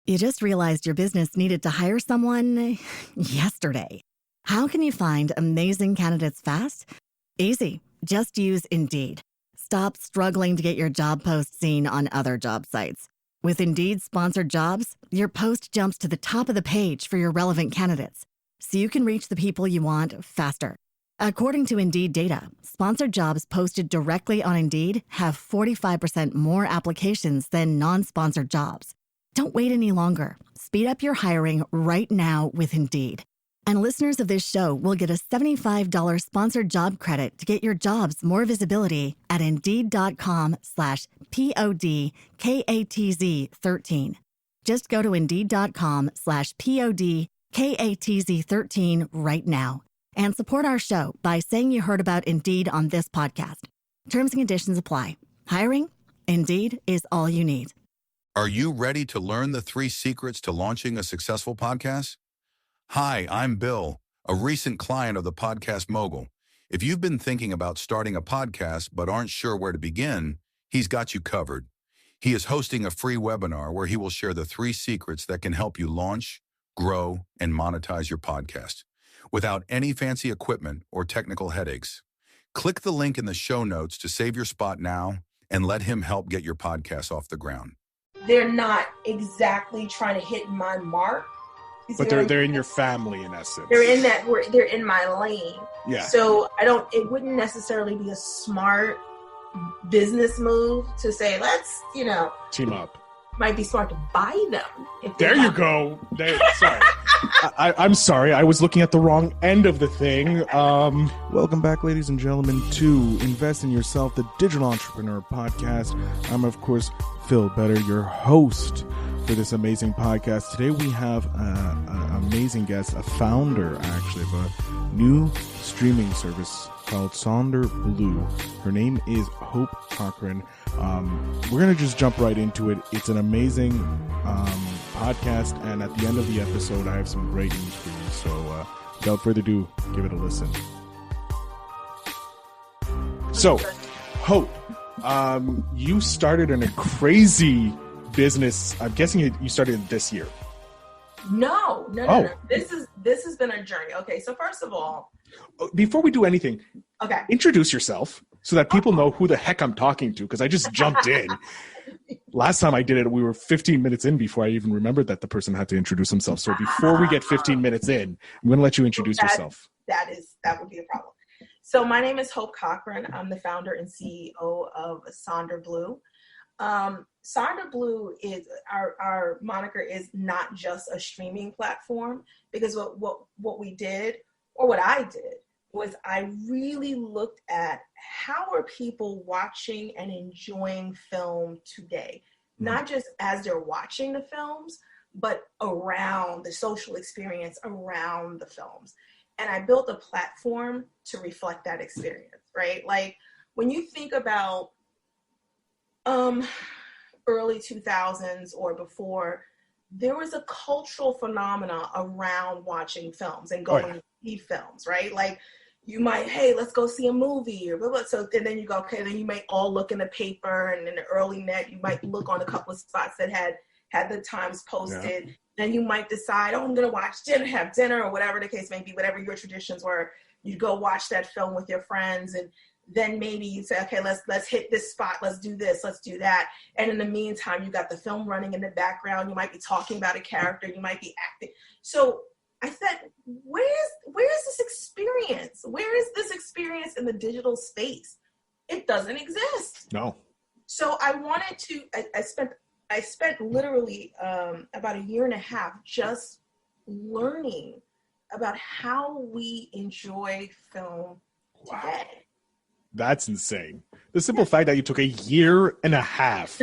You just realized your business needed to hire someone yesterday. How can you find amazing candidates fast? Easy. Just use Indeed. Stop struggling to get your job post seen on other job sites. With Indeed sponsored jobs, your post jumps to the top of the page for your relevant candidates, so you can reach the people you want faster. According to Indeed data, sponsored jobs posted directly on Indeed have 45% more applications than non-sponsored jobs. Don't wait any longer. Speed up your hiring right now with Indeed. And listeners of this show will get a $75 sponsored job credit to get your jobs more visibility at Indeed.com/PODKATZ13. Just go to Indeed.com/PODKATZ13 right now and support our show by saying you heard about Indeed on this podcast. Terms and conditions apply. Hiring? Indeed is all you need. Are you ready to learn the 3 secrets to launching a successful podcast? Hi, I'm Bill, a recent client of the Podcast Mogul. If you've been thinking about starting a podcast but aren't sure where to begin, he's got you covered. He is hosting a free webinar where he will share the 3 secrets that can help you launch, grow, and monetize your podcast without any fancy equipment or technical headaches. Click the link in the show notes to save your spot now and let him help get your podcast off the ground. They're not exactly trying to hit my mark. But they're in your family in essence. They're in my lane. Yeah. So it wouldn't necessarily be a smart business move to say, let's, team up. Might be smart to buy them. There you go. Sorry. I'm sorry. I was looking at the wrong end of the thing. Welcome back, ladies and gentlemen, to Invest in Yourself, the Digital Entrepreneur Podcast. I'm, of course, Phil Better, your host for this amazing podcast. Today we have an amazing guest, a founder, actually, of a new streaming service called SonderBlu. Her name is Hope Cochran. We're going to just jump right into it. It's an amazing podcast, and at the end of the episode, I have some great news for you. So without further ado, give it a listen. So, Hope, you started in a crazy business. I'm guessing you started this year. No. This has been a journey. Okay, so first of all, before we do anything, okay, introduce yourself so that people know who the heck I'm talking to, because I just jumped in. Last time I did it, we were 15 minutes in before I even remembered that the person had to introduce himself. So before we get 15 minutes in, I'm going to let you introduce yourself. That would be a problem. So my name is Hope Cochran. I'm the founder and CEO of SonderBlu. SonderBlu is our moniker is not just a streaming platform, because what we did, or what I did, was I really looked at how are people watching and enjoying film today, not just as they're watching the films, but around the social experience around the films. And I built a platform to reflect that experience, right? Like when you think about early 2000s or before, there was a cultural phenomena around watching films and going to see films, right? Like you might, hey, let's go see a movie, or blah, blah. So and then you go, okay, then you might all look in the paper, and in the early net, you might look on a couple of spots that had the times posted. Yeah. Then you might decide, oh, I'm going to have dinner, or whatever the case may be, whatever your traditions were. You go watch that film with your friends, and then maybe you say, okay, let's hit this spot, let's do this, let's do that. And in the meantime, you got the film running in the background. You might be talking about a character, you might be acting. So I said, where is this experience? Where is this experience in the digital space? It doesn't exist. No. So I wanted to, I spent literally about a year and a half just learning about how we enjoy film today. That's insane. The simple fact that you took a year and a half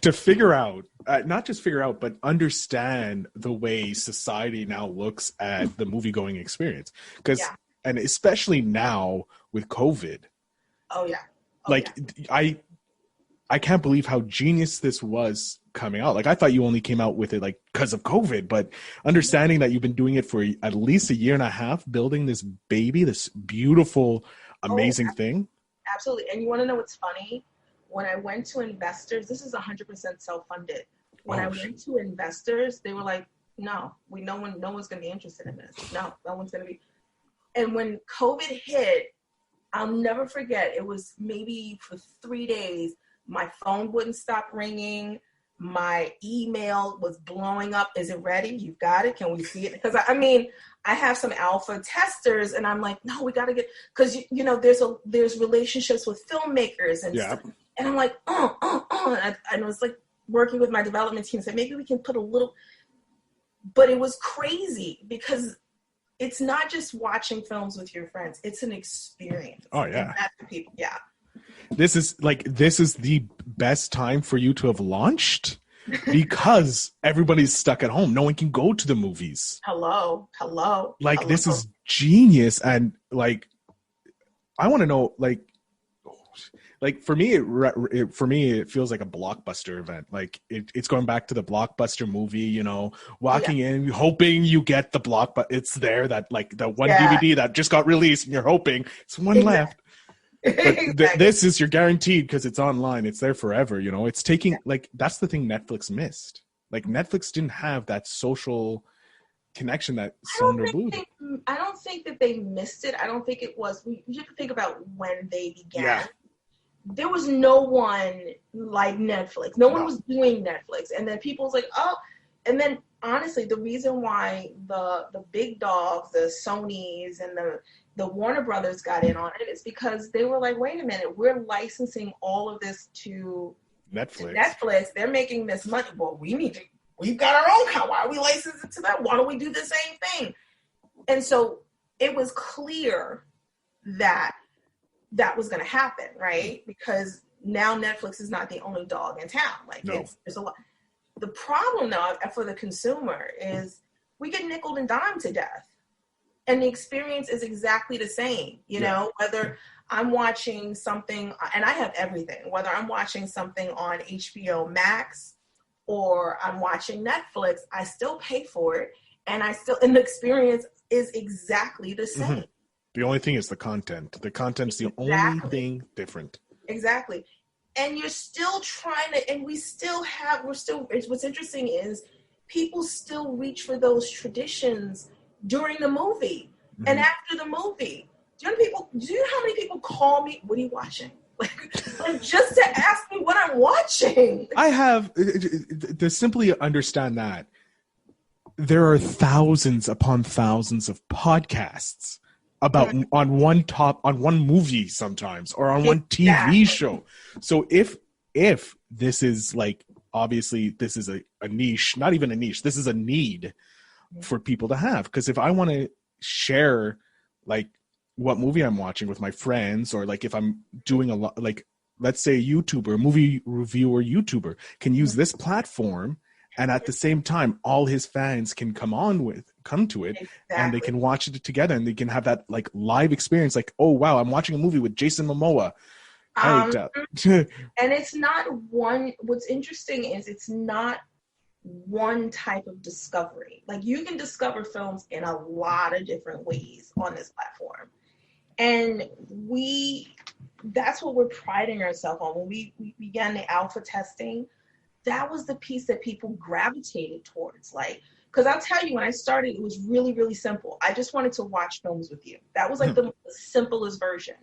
to figure out, not just figure out, but understand the way society now looks at the movie-going experience. And especially now with COVID. Oh, yeah. I can't believe how genius this was coming out. Like, I thought you only came out with it like because of COVID, but understanding that you've been doing it for at least a year and a half, building this baby, this beautiful, amazing thing. Absolutely. And you want to know what's funny? When I went to investors, this is 100% self-funded. When I went to investors, they were like, no one's going to be interested in this. No one's going to be. And when COVID hit, I'll never forget, it was maybe for 3 days, my phone wouldn't stop ringing. My email was blowing up. Is it ready? You've got it. Can we see it? Because I have some alpha testers, and I'm like, no, we got to get, because there's relationships with filmmakers and stuff. And I'm like, and I was like working with my development team, said maybe we can put a little, but it was crazy because it's not just watching films with your friends; it's an experience. Oh yeah, and that's the people. Yeah. This is the best time for you to have launched because everybody's stuck at home. No one can go to the movies. Hello. This is genius. And I want to know, for me, it feels like a Blockbuster event. It's going back to the Blockbuster movie, walking in, hoping you get the Blockbuster. It's there, that the one DVD that just got released and you're hoping it's one left. But this is, you're guaranteed because it's online. It's there forever. It's taking that's the thing Netflix missed. Netflix didn't have that social connection that SonderBlu. I don't think that they missed it. I don't think it was. You have to think about when they began. Yeah. There was no one like Netflix. No one was doing Netflix, and then people was like, oh, and then honestly, the reason why the big dogs, the Sonys and the Warner Brothers got in on it is because they were like, wait a minute, we're licensing all of this to Netflix. They're making this money. Well, we've got our own account. Why are we licensing it to them? Why don't we do the same thing? And so it was clear that was going to happen, right? Because now Netflix is not the only dog in town. There's a lot. The problem, though, for the consumer is we get nickeled and dimed to death. And the experience is exactly the same, whether I'm watching something, and I have everything, whether I'm watching something on HBO Max or I'm watching Netflix, I still pay for it. And the experience is exactly the same. Mm-hmm. The only thing is the content. The content's the only thing different. Exactly. And you're still trying to, and what's interesting is people still reach for those traditions during the movie and after the movie. Do you know how many people call me, what are you watching? Just to ask me what I'm watching. I have to simply understand that there are thousands upon thousands of podcasts about on one movie sometimes, or on one TV show. So if this is obviously this is a niche, not even a niche, this is a need for people to have. Because if I want to share what movie I'm watching with my friends, or if I'm doing a lot, let's say a YouTuber, a movie reviewer YouTuber can use this platform, and at the same time all his fans can come to it, and they can watch it together, and they can have that live experience, oh wow, I'm watching a movie with Jason Momoa. And it's not one, what's interesting is it's not one type of discovery. You can discover films in a lot of different ways on this platform. And that's what we're priding ourselves on. When we began the alpha testing, that was the piece that people gravitated towards. Because I'll tell you, when I started, it was really, really simple. I just wanted to watch films with you. That was the simplest version.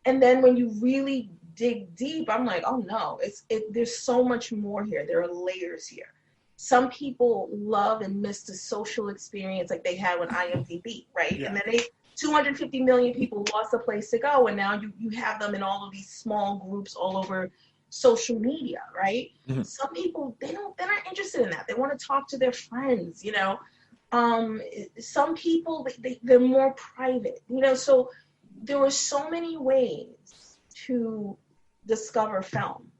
And then when you really dig deep, I'm like, oh no, there's so much more here. There are layers here. Some people love and miss the social experience they had with IMDb, right? Yeah. And then 250 million people lost a place to go, and now you have them in all of these small groups all over social media, right? Mm-hmm. Some people, they're not interested in that. They want to talk to their friends, Some people, they're more private, so there were so many ways to discover film,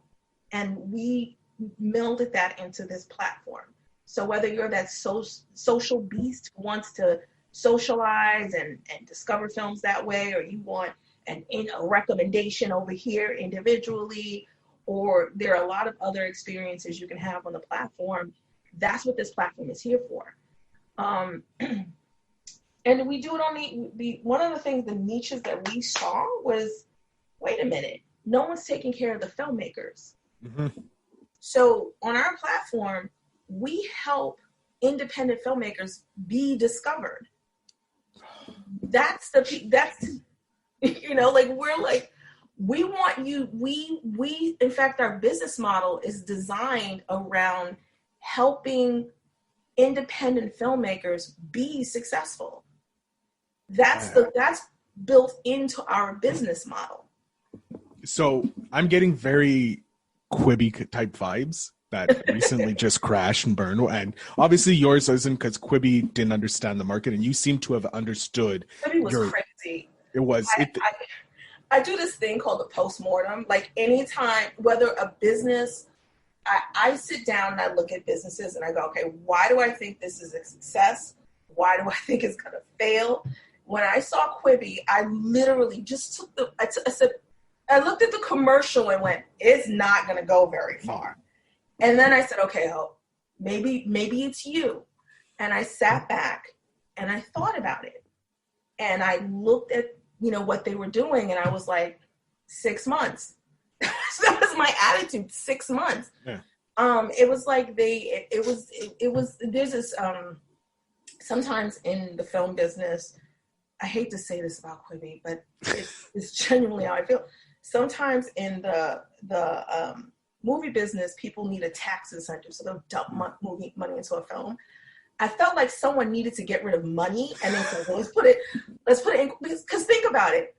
and we melded that into this platform. So whether you're that social beast who wants to socialize and discover films that way, or you want a recommendation over here individually, or there are a lot of other experiences you can have on the platform, that's what this platform is here for. And we do it on the one of the things, the niches that we saw was, wait a minute, no one's taking care of the filmmakers. Mm-hmm. So on our platform, we help independent filmmakers be discovered. That's we're like, we want you, we, in fact, our business model is designed around helping independent filmmakers be successful. That's built into our business model. So I'm getting very Quibi type vibes that recently just crashed and burned. And obviously yours isn't, because Quibi didn't understand the market, and you seem to have understood. Quibi was crazy. It was. I do this thing called the postmortem. Like anytime, whether a business, I sit down and I look at businesses and I go, okay, why do I think this is a success? Why do I think it's going to fail? When I saw Quibi, I literally just took I looked at the commercial and went, it's not going to go very far. And then I said, okay, Hope, maybe it's you. And I sat back and I thought about it. And I looked at, what they were doing, and I was like, 6 months. That was my attitude, 6 months. Yeah. It was like there's this, sometimes in the film business, I hate to say this about Quibi, but it's genuinely how I feel. Sometimes in the movie business, people need a tax incentive, so they'll dump movie money into a film. I felt like someone needed to get rid of money, and they said, well, let's put it in, because think about it.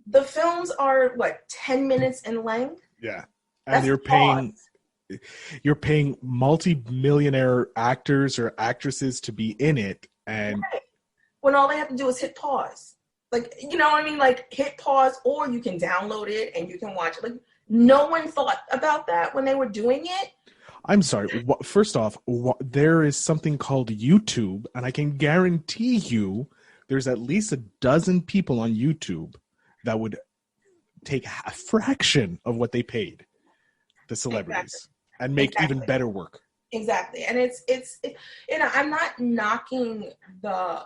The films are 10 minutes in length. Yeah. And you're paying multi-millionaire actors or actresses to be in it. And right. When all they have to do is hit pause. You know what I mean? Hit pause, or you can download it and you can watch it. No one thought about that when they were doing it. I'm sorry. First off, there is something called YouTube, and I can guarantee you there's at least a dozen people on YouTube that would take a fraction of what they paid the celebrities and make even better work. Exactly. And it's I'm not knocking the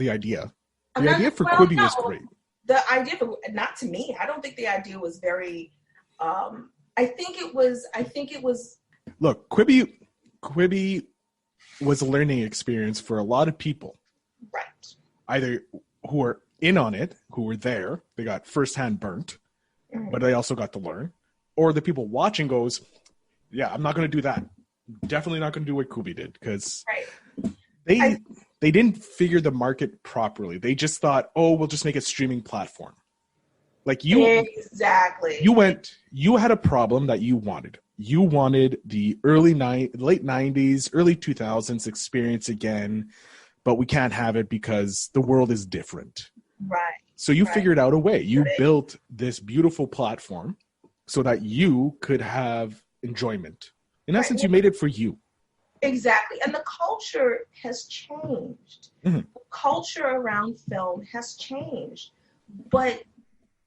idea. The idea for Quibi was great. The idea not to me. I don't think the idea was very I think it was. Look, Quibi was a learning experience for a lot of people. Right. Either who were in on it, who were there, they got firsthand burnt, but they also got to learn. Or the people watching goes, yeah, I'm not going to do that. Definitely not going to do what Quibi did, because they didn't figure the market properly. They just thought, oh, we'll just make a streaming platform. Exactly. You had a problem that you wanted. You wanted the late 90s, early 2000s experience again, but we can't have it because the world is different. Right. So you figured out a way. You built this beautiful platform so that you could have enjoyment. In essence, you made it for you. Exactly. And the culture has changed. Mm-hmm. The culture around film has changed. But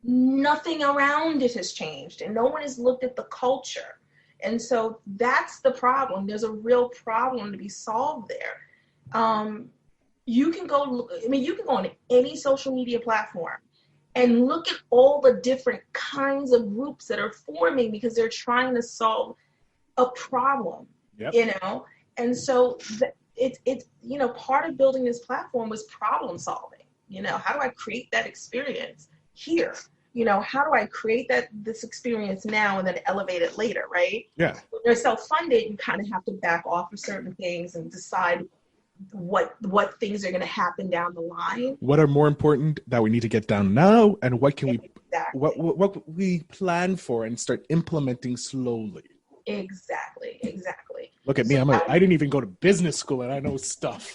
nothing around it has changed, and no one has looked at the culture. And so that's the problem. There's a real problem to be solved there. You can go on any social media platform and look at all the different kinds of groups that are forming because they're trying to solve a problem. Yep. And so it's part of building this platform was problem solving. How do I create that experience here? How do I create this experience now and then elevate it later, right? Yeah. When you're self-funded, you kind of have to back off of certain things and decide what things are going to happen down the line. What are more important that we need to get down now, and what can what we plan for and start implementing slowly. Exactly. Look at me. I didn't even go to business school and I know stuff.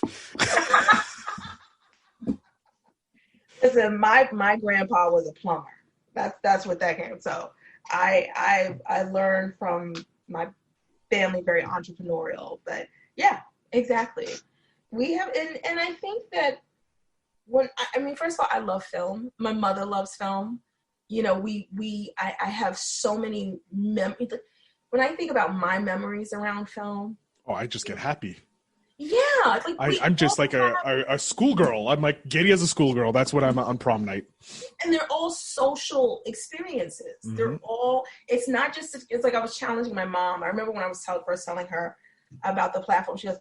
Listen, my grandpa was a plumber. That's what that came. So I learned from my family, very entrepreneurial. But yeah, exactly. We have, and I think that first of all, I love film. My mother loves film. I have so many memories. When I think about my memories around film, I just get happy. Yeah, like I'm just like a schoolgirl. I'm like giddy as a schoolgirl. That's what I'm on prom night. And they're all social experiences. Mm-hmm. They're all, it's not just, it's like I was challenging my mom. I remember when I was first telling her about the platform, she goes,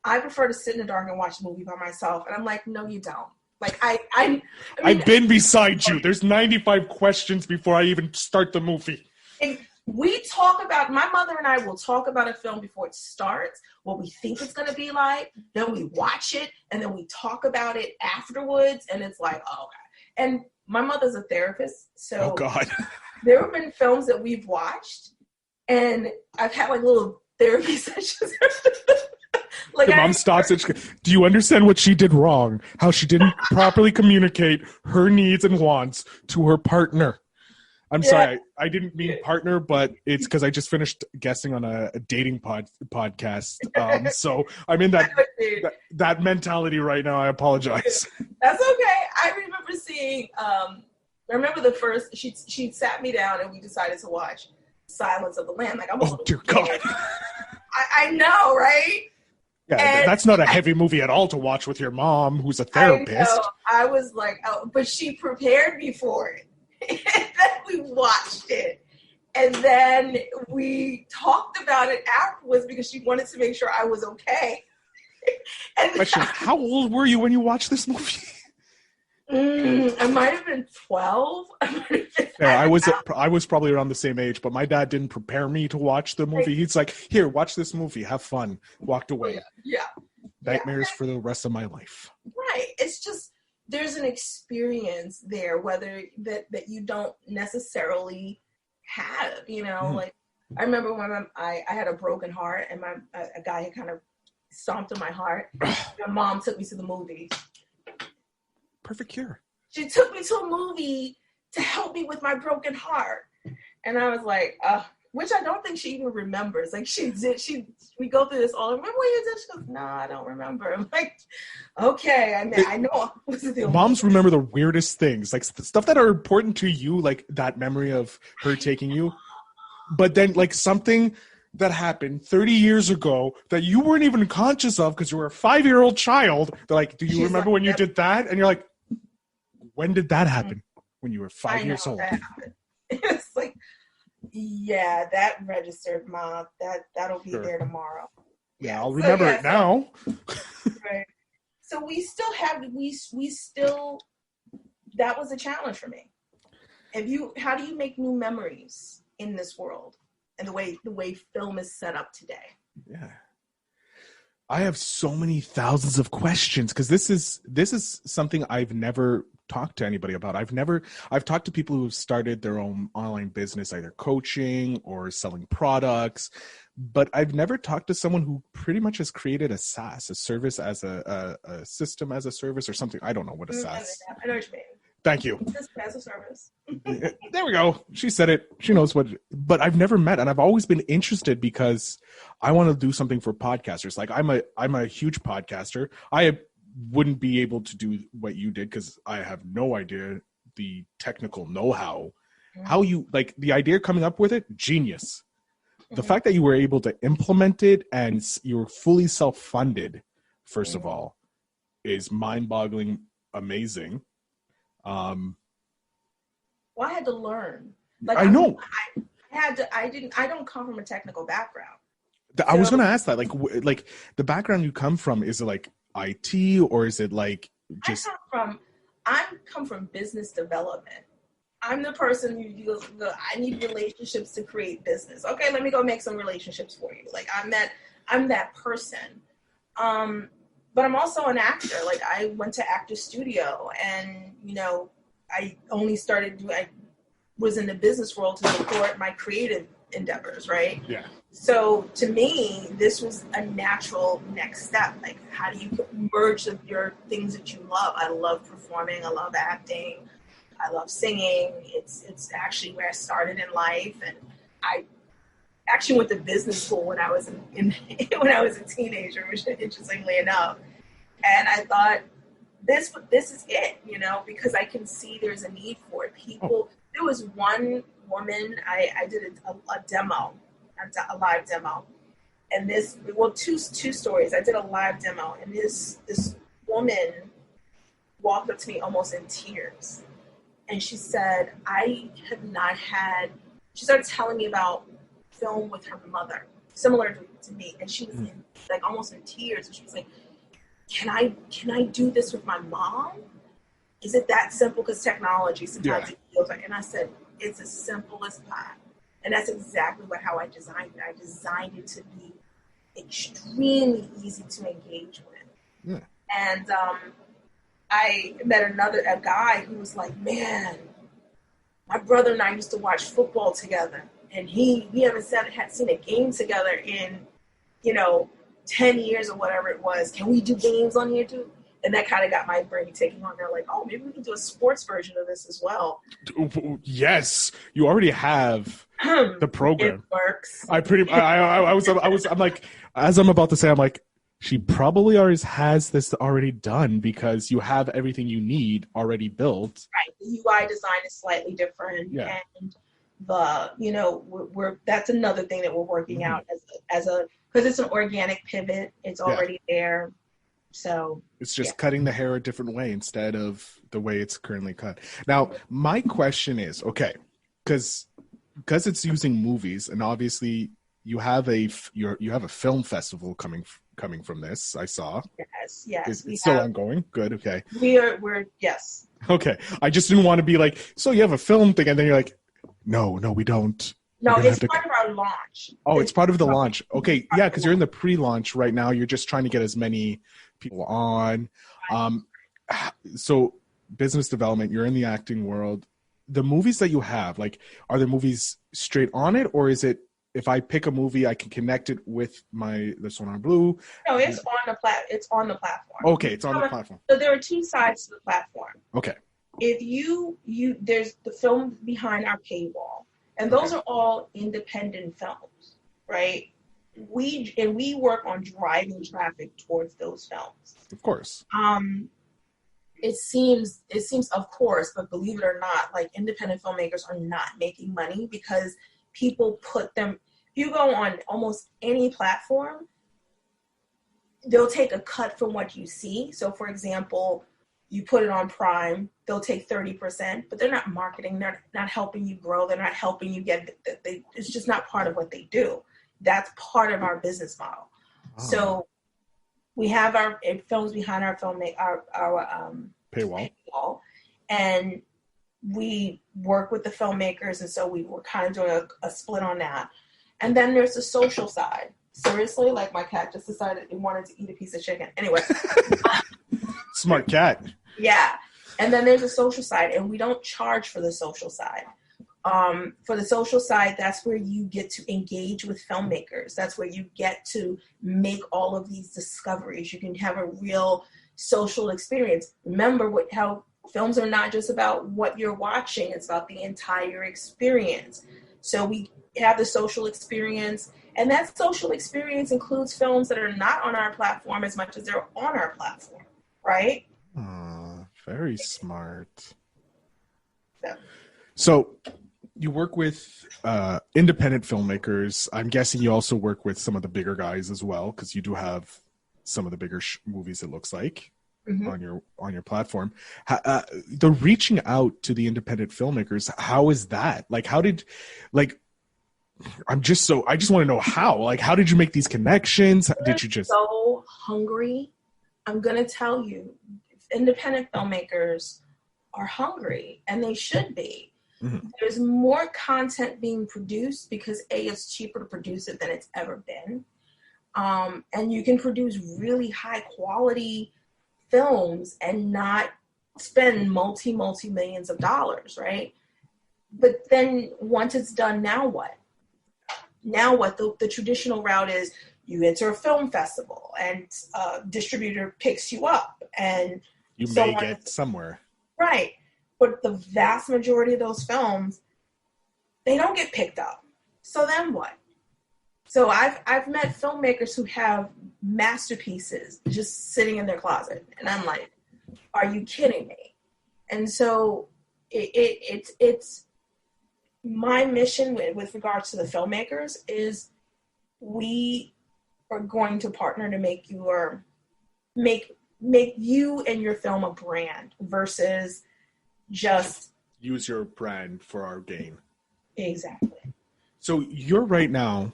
I prefer to sit in the dark and watch a movie by myself. And I'm like, no, you don't. Like I mean, I've been beside you. There's 95 questions before I even start the movie. We talk about, my mother and I will talk about a film before it starts, what we think it's going to be like. Then we watch it and then we talk about it afterwards. And it's like, oh, God. And my mother's a therapist. So oh, God. There have been films that we've watched and I've had like little therapy sessions. Like your mom stops it. Do you understand what she did wrong? How she didn't properly communicate her needs and wants to her partner. I'm sorry, I didn't mean partner, but it's because I just finished guessing on a dating podcast. So I'm in that mentality right now. I apologize. That's okay. I remember seeing, I remember the first, she sat me down and we decided to watch Silence of the Lambs. Like, oh, dear God. I know, right? Yeah, and that's not a heavy movie at all to watch with your mom, who's a therapist. I was like, oh, but she prepared me for it. And then we watched it. And then we talked about it afterwards because she wanted to make sure I was okay. And question, how old were you when you watched this movie? I might have been 12. Yeah, I was probably around the same age, but my dad didn't prepare me to watch the movie. He's like, here, watch this movie, have fun. Walked away. Yeah. Nightmares for the rest of my life. Right. It's just, there's an experience there, whether that you don't necessarily have, you know, like I remember when I had a broken heart and a guy had kind of stomped on my heart. My mom took me to the movie. Perfect cure. She took me to a movie to help me with my broken heart. And I was like, which I don't think she even remembers. Like we go through this all. Remember when you did? She goes, no, I don't remember. I'm like, okay, I know. Moms remember the weirdest things, like stuff that are important to you, like that memory of her taking you. But then like something that happened 30 years ago that you weren't even conscious of because you were a 5-year-old child. They're like, do you remember when you did that? And you're like, when did that happen? When you were 5 years old. It's like, yeah, that registered, Mom. That'll be there tomorrow. Yeah, I'll remember it now. Right. So we still that was a challenge for me. How do you make new memories in this world and the way film is set up today? Yeah. I have so many thousands of questions because this is something I've never talked to anybody about. I've talked to people who've started their own online business, either coaching or selling products, but I've never talked to someone who pretty much has created a SaaS, a service as a system as a service or something. I don't know what a SaaS. I know what you mean. Thank you. As a service. There we go. She said it. She knows what, but I've never met, and I've always been interested because I want to do something for podcasters. Like I'm a huge podcaster. I wouldn't be able to do what you did because I have no idea the technical know-how. How you, like, the idea coming up with it, genius. The fact that you were able to implement it and you were fully self-funded, first of all, is mind-boggling, amazing. Well, I had to learn. Like, I know. I don't come from a technical background. I was going to ask that, like the background you come from, is it like IT or is it like just? I come from business development. I'm the person who goes, I need relationships to create business. Okay, let me go make some relationships for you. Like I'm that person. But I'm also an actor. Like I went to actor studio and, you know, I was in the business world to support my creative endeavors, right? Yeah. So to me, this was a natural next step. Like, how do you merge your things that you love? I love performing. I love acting. I love singing. It's actually where I started in life, and I actually went to business school when I was when I was a teenager, which interestingly enough. And I thought, this is it, you know, because I can see there's a need for it. There was one woman, I did a demo, a live demo, And two stories. I did a live demo, and this woman walked up to me almost in tears. And she said, she started telling me about film with her mother, similar to me. And she was almost in tears. And she was like, can I do this with my mom? Is it that simple? Because technology sometimes it feels like, and I said, it's as simple as that. And that's exactly how I designed it. I designed it to be extremely easy to engage with. Yeah. And I met a guy who was like, man, my brother and I used to watch football together, and we haven't seen a game together in, 10 years or whatever it was. Can we do games on here too? And that kind of got my brain ticking on there, like, oh, maybe we can do a sports version of this as well. Yes, you already have the program. It works. I'm like, as I'm about to say, I'm like, she probably already has this already done because you have everything you need already built. Right. The UI design is slightly different. Yeah. And that's another thing that we're working out because it's an organic pivot. It's already there. So it's just cutting the hair a different way instead of the way it's currently cut. Now, my question is, okay, because it's using movies, and obviously you have a film festival coming from this. I saw. Yes. It's still ongoing. Good. Okay. We're yes. Okay. I just didn't want to be like, so you have a film thing, and then you're like, no, we don't. No, it's part of our launch. Oh, it's part of the launch. Okay. Yeah, because you're in the pre-launch right now. You're just trying to get as many people on. So business development, you're in the acting world. The movies that you have, like, are the movies straight on it, or is it, if I pick a movie, I can connect it with the SonderBlu? No, it's on the platform. Okay, it's on the platform. So there are two sides to the platform. Okay. If there's the film behind our paywall, and those are all independent films, right? We work on driving traffic towards those films. Of course. It seems of course, but believe it or not, like, independent filmmakers are not making money because people put them. You go on almost any platform, they'll take a cut from what you see. So, for example, you put it on Prime, they'll take 30%, but they're not marketing. They're not helping you grow. They're not helping you it's just not part of what they do. That's part of our business model. Oh. So we have our films behind our paywall, and we work with the filmmakers, and so we were kind of doing a split on that. And then there's the social side. Seriously, like, my cat just decided it wanted to eat a piece of chicken. Anyway. Smart cat. Yeah. And then there's a social side, and we don't charge for the social side. For the social side, that's where you get to engage with filmmakers. That's where you get to make all of these discoveries. You can have a real social experience. Remember how films are not just about what you're watching. It's about the entire experience. So we have the social experience, and that social experience includes films that are not on our platform as much as they're on our platform, right? Very smart. So you work with independent filmmakers. I'm guessing you also work with some of the bigger guys as well, because you do have some of the bigger movies, it looks like, on your platform. The reaching out to the independent filmmakers, how is that? Like, I just want to know how. Like, how did you make these connections? Did you just so hungry? I'm gonna tell you, independent filmmakers are hungry, and they should be. Mm-hmm. There's more content being produced because it's cheaper to produce it than it's ever been. And you can produce really high quality films and not spend multi-millions of dollars, right? But then once it's done, now what? The traditional route is you enter a film festival, and a distributor picks you up, and you make it somewhere. Right. But the vast majority of those films, they don't get picked up. So then what? So I've met filmmakers who have masterpieces just sitting in their closet, and I'm like, are you kidding me? And so it's my mission with regards to the filmmakers is we are going to partner to make you and your film a brand versus just use your brand for our gain. Exactly. So right now,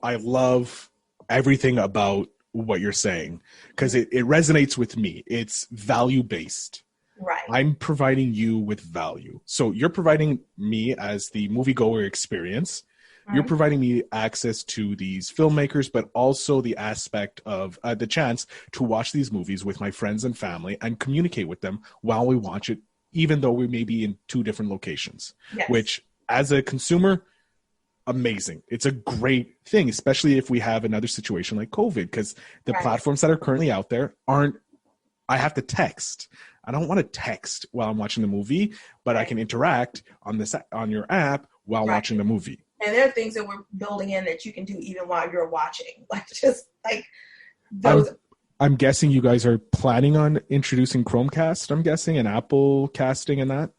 I love everything about what you're saying because it resonates with me. It's value-based. Right. I'm providing you with value. So you're providing me as the moviegoer experience. You're providing me access to these filmmakers, but also the aspect of the chance to watch these movies with my friends and family and communicate with them while we watch it, even though we may be in two different locations, yes. Which as a consumer, amazing. It's a great thing, especially if we have another situation like COVID, because the platforms that are currently out there I have to text. I don't want to text while I'm watching the movie, but I can interact on your app while watching the movie. And there are things that we're building in that you can do even while you're watching. Those. I'm guessing you guys are planning on introducing Chromecast, I'm guessing, and Apple casting and that?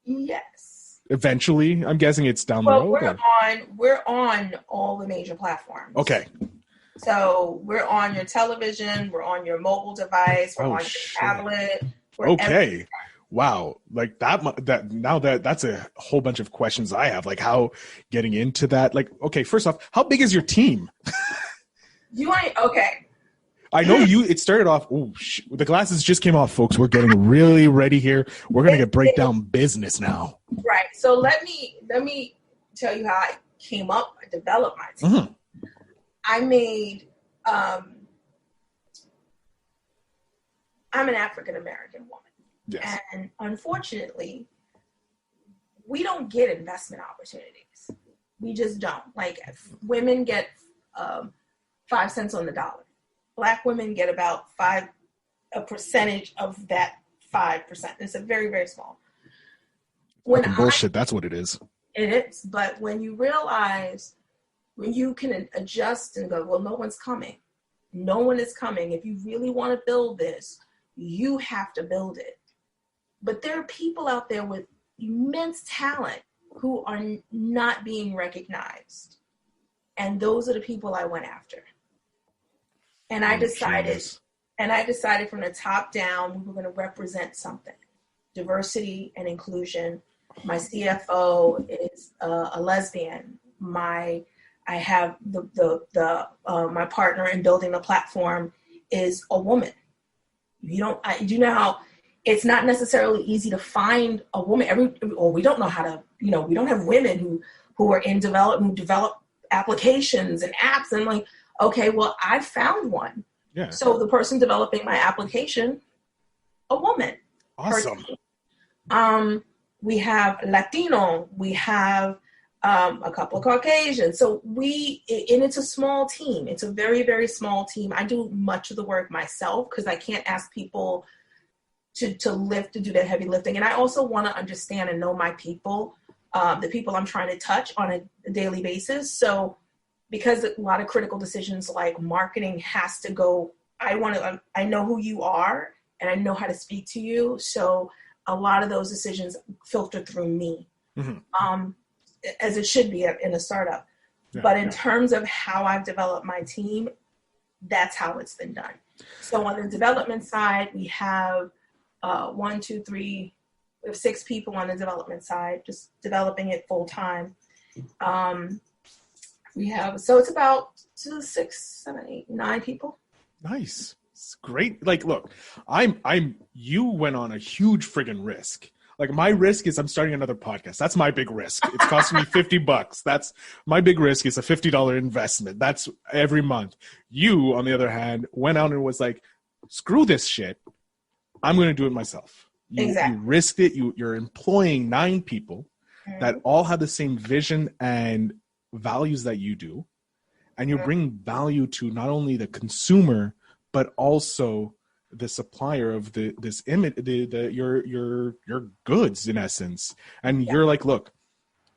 Yes. Eventually? I'm guessing it's down the road? We're on all the major platforms. Okay. So we're on your television, we're on your mobile device, we're on your tablet. Okay. Wow. Like that's a whole bunch of questions I have. Like how getting into that. Like, okay, first off, how big is your team? Okay. I know it started off. The glasses just came off, folks. We're getting really ready here. We're going to break down business now. Right. So let me tell you how I developed my team. Mm-hmm. I made, I'm an African-American woman. Yes. And unfortunately, we don't get investment opportunities. We just don't. Like women get 5 cents on the dollar. Black women get about a percentage of that 5%. It's a very, very small. Bullshit. That's what it is. It is. But when you realize, when you can adjust and go, well, no one's coming. No one is coming. If you really want to build this, you have to build it. But there are people out there with immense talent who are not being recognized. And those are the people I went after. And I decided from the top down, we were going to represent something. Diversity and inclusion. My CFO is a lesbian. I have my partner in building the platform is a woman. You know how it's not necessarily easy to find a woman. We don't know how to, we don't have women who are in development, who develop applications and apps. And like, okay, well, I found one. Yeah. So the person developing my application, a woman. Awesome. We have Latino. We have a couple of Caucasians. So it's a small team. It's a very, very small team. I do much of the work myself because I can't ask people to do that heavy lifting. And I also want to understand and know my people, the people I'm trying to touch on a daily basis. So because a lot of critical decisions like marketing has to go, I know who you are and I know how to speak to you. So a lot of those decisions filter through me, as it should be in a startup. Yeah, but in terms of how I've developed my team, that's how it's been done. So on the development side, we have we have 6 people on the development side, just developing it full time. So it's about 6, 7, 8, 9 people. Nice. It's great. Like, look, you went on a huge friggin' risk. Like my risk is I'm starting another podcast. That's my big risk. It's costing me $50. That's my big risk is a $50 investment. That's every month. You, on the other hand, went out and was like, screw this shit. I'm going to do it myself. Exactly. You risked it. You're employing 9 people that all have the same vision and values that you do. And you're bringing value to not only the consumer, but also the supplier of this image, your goods in essence. And you're like, look,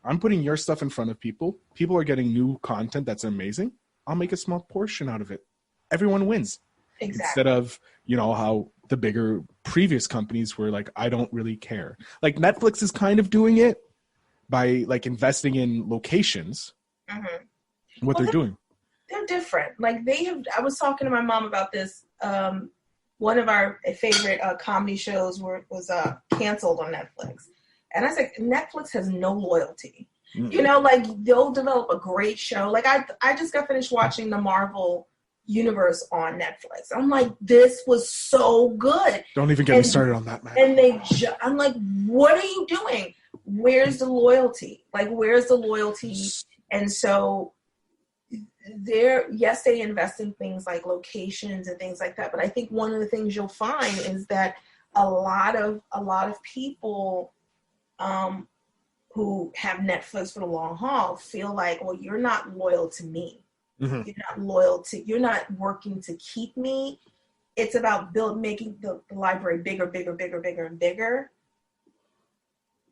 I'm putting your stuff in front of people. People are getting new content that's amazing. I'll make a small portion out of it. Everyone wins. Exactly. Instead of, how the bigger previous companies were like, I don't really care. Like Netflix is kind of doing it by like investing in locations. what they're doing. They're different. Like I was talking to my mom about this. One of our favorite comedy shows was canceled on Netflix. And I said, Netflix has no loyalty. Mm-hmm. You know, like they'll develop a great show. Like I just got finished watching the Marvel universe on Netflix. I'm like, this was so good. Don't even get me started on that, man. And I'm like, what are you doing? Where's the loyalty? Like, where's the loyalty? And so yes, they invest in things like locations and things like that. But I think one of the things you'll find is that a lot of people who have Netflix for the long haul feel like, well, you're not loyal to me. Mm-hmm. You're not working to keep me. It's about making the library bigger, and bigger.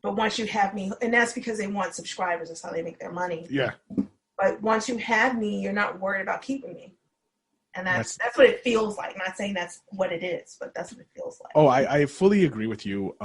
But once you have me, and that's because they want subscribers, that's how they make their money. Yeah. But once you have me, you're not worried about keeping me. And that's what it feels like. Not saying that's what it is, but that's what it feels like. Oh, I fully agree with you.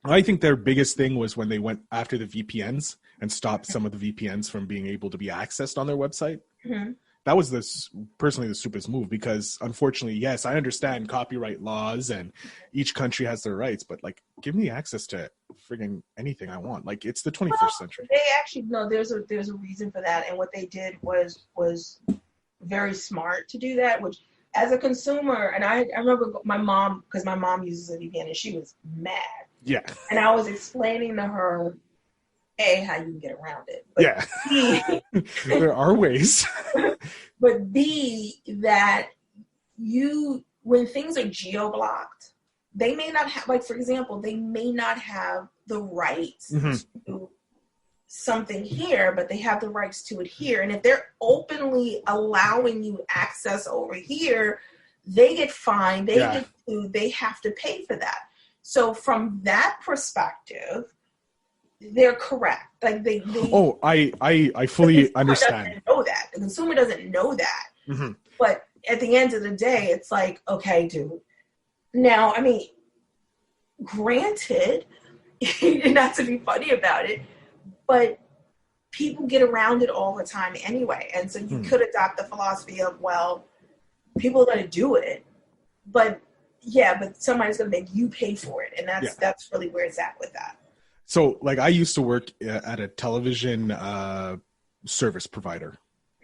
I think their biggest thing was when they went after the VPNs and stopped some of the VPNs from being able to be accessed on their website. Mm-hmm. That was personally the stupidest move because unfortunately, yes, I understand copyright laws and each country has their rights, but like give me access to friggin' anything I want. Like it's the 21st century. They actually, no, there's a reason for that. And what they did was very smart to do that, which as a consumer, and I remember my mom, because my mom uses a VPN and she was mad. Yeah. And I was explaining to her, A, how you can get around it. But yeah. B, there are ways. But B, that when things are geo-blocked, they may not have, like, for example, they may not have the rights to something here, but they have the rights to it here. And if they're openly allowing you access over here, they get fined, they get sued, they have to pay for that. So from that perspective, they're correct. Like they I fully understand. Know that. The consumer doesn't know that. Mm-hmm. But at the end of the day, it's like, okay, dude. Now, I mean, granted, not to be funny about it, but people get around it all the time anyway. And so you could adopt the philosophy of, well, people are going to do it, but somebody's going to make you pay for it. And that's really where it's at with that. So like I used to work at a television service provider.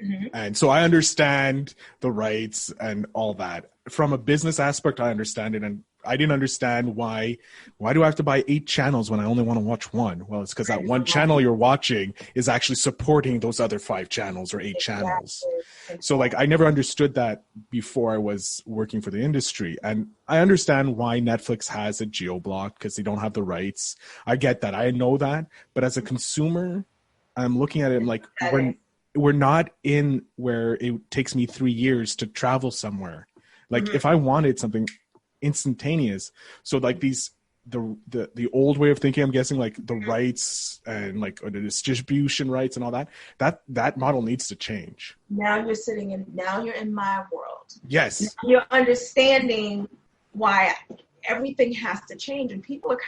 Mm-hmm. And so I understand the rights and all that. From a business aspect, I understand it. And I didn't understand why do I have to buy 8 channels when I only want to watch one? Well, it's because that one channel you're watching is actually supporting those other 5 channels or 8 channels. So like I never understood that before I was working for the industry. And I understand why Netflix has a geo block because they don't have the rights. I get that. I know that. But as a consumer, I'm looking at it like we're not in where it takes me 3 years to travel somewhere. Like if I wanted something instantaneous, so like the old way of thinking, I'm guessing like the rights and like the distribution rights and all that model needs to change. Now you're in my world. Yes. Now you're understanding why everything has to change, and people are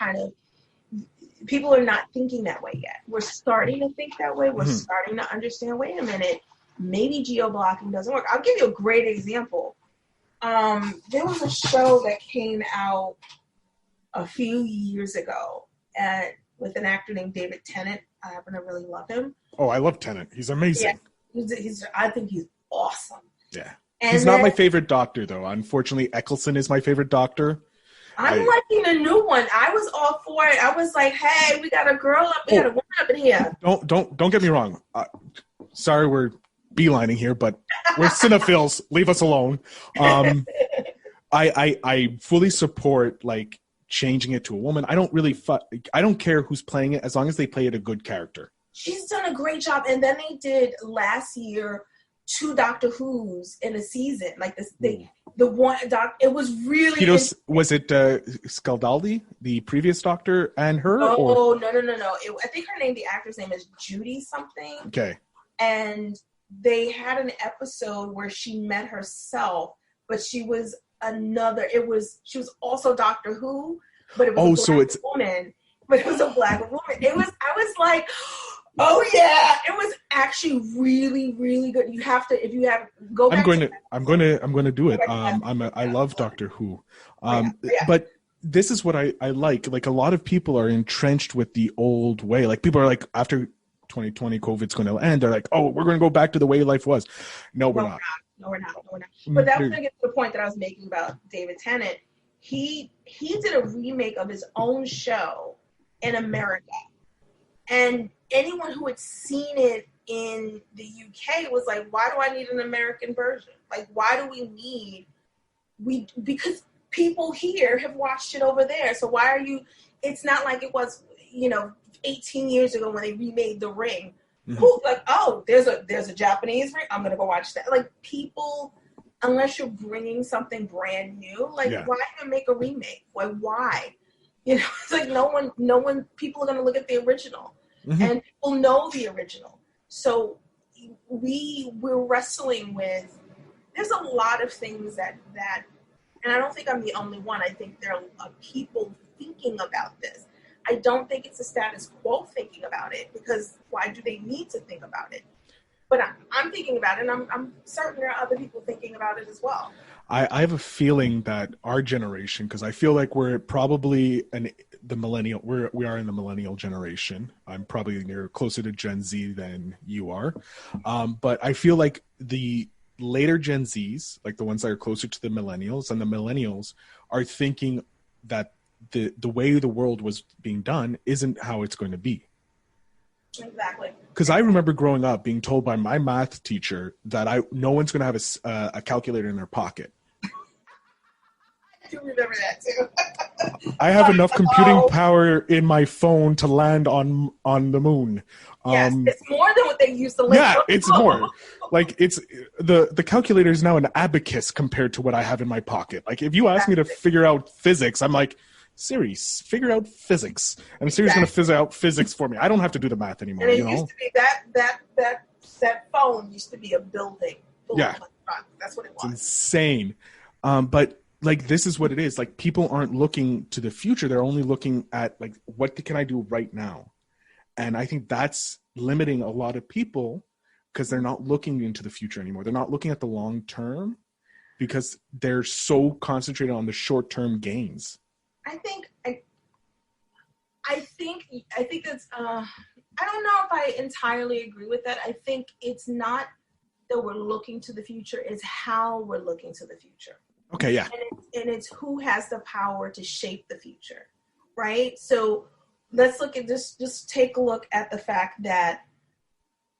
not thinking that way yet. We're starting to think that way. We're starting to understand, wait a minute, maybe geo-blocking doesn't work. I'll give you a great example. There was a show that came out a few years ago with an actor named David Tennant. I happen to really love him. Oh, I love Tennant. He's amazing. Yeah, I think he's awesome. Yeah. He's not my favorite doctor, though. Unfortunately, Eccleston is my favorite doctor. I'm liking the new one. I was all for it. I was like, hey, we got a girl up, we got a woman up in here. Don't get me wrong. Sorry, we're beelining here, but we're cinephiles. Leave us alone. I fully support like changing it to a woman. I don't care who's playing it as long as they play it a good character. She's done a great job. And then they did last year 2 Doctor Who's in a season. Like this, the one doc. It was really. Was it Scaldaldi, the previous Doctor, and her? Oh, no. I think her name, the actor's name is Judy something. Okay. And they had an episode where she met herself, but she was she was also Doctor Who, but it was a black woman. But it was a black woman. I was like, Oh yeah, it was actually really, really good. You have to, if you have, go back. I'm going to do it. I love Doctor Who. But this is what I like. Like, a lot of people are entrenched with the old way. Like, people are like, after 2020, COVID's going to end. They're like, oh, we're going to go back to the way life was. No, we're not. No, we're not. But that was going to get to the point that I was making about David Tennant. He did a remake of his own show in America. And anyone who had seen it in the UK was like, why do I need an American version? Like, why do we need, because people here have watched it over there. So why are you, it's not like it was, 18 years ago when they remade The Ring. Mm-hmm. Who, like, oh, there's a Japanese ring, I'm going to go watch that. Like, people, unless you're bringing something brand new, like, why even make a remake? Like, why? It's like no one, people are going to look at the original. Mm-hmm. And people know the original. So we're wrestling with, there's a lot of things that, and I don't think I'm the only one. I think there are people thinking about this. I don't think it's a status quo thinking about it, because why do they need to think about it? But I'm thinking about it, and I'm certain there are other people thinking about it as well. I have a feeling that our generation, because I feel like we're probably the millennial. We are in the millennial generation. I'm probably closer to Gen Z than you are, but I feel like the later Gen Zs, like the ones that are closer to the millennials, and the millennials are thinking that the way the world was being done isn't how it's going to be. Exactly. Because I remember growing up being told by my math teacher that no one's going to have a calculator in their pocket. I do remember that too. I have enough computing power in my phone to land on the moon. Yes, it's more than what they used to land. Yeah, it's more. Like, it's the calculator is now an abacus compared to what I have in my pocket. Like, if you ask me to figure out physics, I'm like, Siri, figure out physics, and Siri's going to figure out physics for me. I don't have to do the math anymore. And it used to be that phone used to be a building. Yeah, that's what it was. It's insane. But like, this is what it is. Like, people aren't looking to the future; they're only looking at, like, what can I do right now? And I think that's limiting a lot of people, because they're not looking into the future anymore. They're not looking at the long term, because they're so concentrated on the short term gains. I think that's, I don't know if I entirely agree with that. I think it's not that we're looking to the future, it's how we're looking to the future. Okay, yeah. And it's who has the power to shape the future, right? So let's look at this, just take a look at the fact that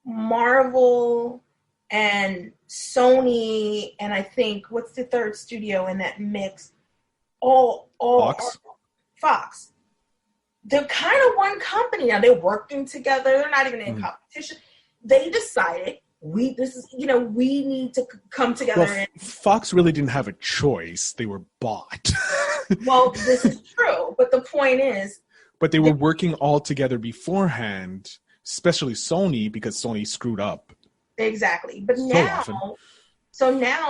Marvel and Sony, and I think, what's the third studio in that mix? All Fox. They're kind of one company now. They're working together. They're not even in competition. They decided we need to come together. Well, Fox really didn't have a choice. They were bought. Well, this is true, but the point is. But they were working all together beforehand, especially Sony, because Sony screwed up. Exactly, but now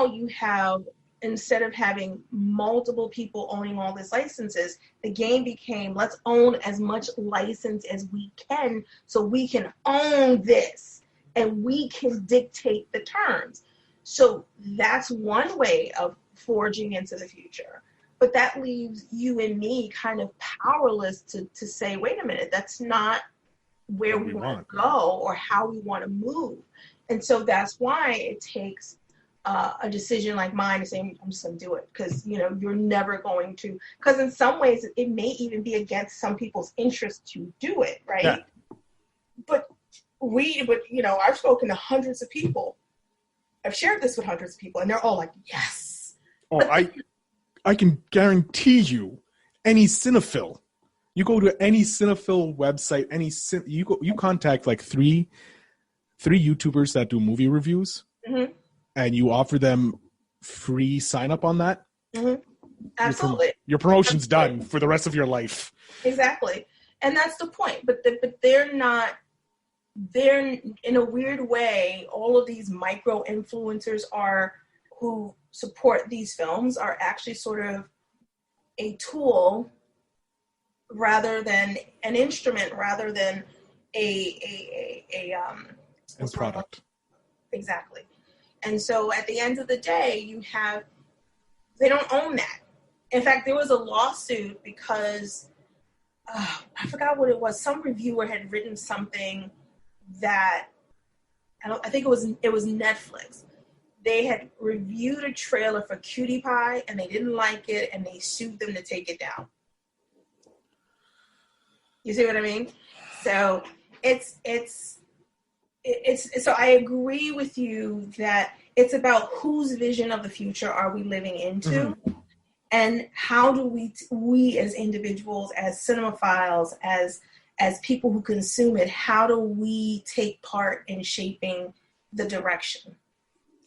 you have, instead of having multiple people owning all these licenses, the game became, let's own as much license as we can so we can own this and we can dictate the terms. So that's one way of forging into the future. But that leaves you and me kind of powerless to say, wait a minute, that's not where we want to go or how we want to move. And so that's why it takes a decision like mine to say, I'm just going to do it, because you're never going to, because in some ways it may even be against some people's interest to do it, right? Yeah. But I've spoken to hundreds of people. I've shared this with hundreds of people, and they're all like, yes. Oh, I can guarantee you, any cinephile, you go to any cinephile website, you contact like three YouTubers that do movie reviews. Mm-hmm. And you offer them free sign up on that. Mm-hmm. Absolutely. Your promotion's done for the rest of your life. Exactly. And that's the point. But they're in a weird way, all of these micro influencers who support these films are actually sort of a tool rather than an instrument, rather than and product. Exactly. And so at the end of the day, they don't own that. In fact, there was a lawsuit because I forgot what it was. Some reviewer had written something that I think it was Netflix. They had reviewed a trailer for Cutie Pie and they didn't like it and they sued them to take it down. You see what I mean? So so I agree with you that it's about whose vision of the future are we living into, and how do we as individuals, as cinemaphiles, as people who consume it, how do we take part in shaping the direction?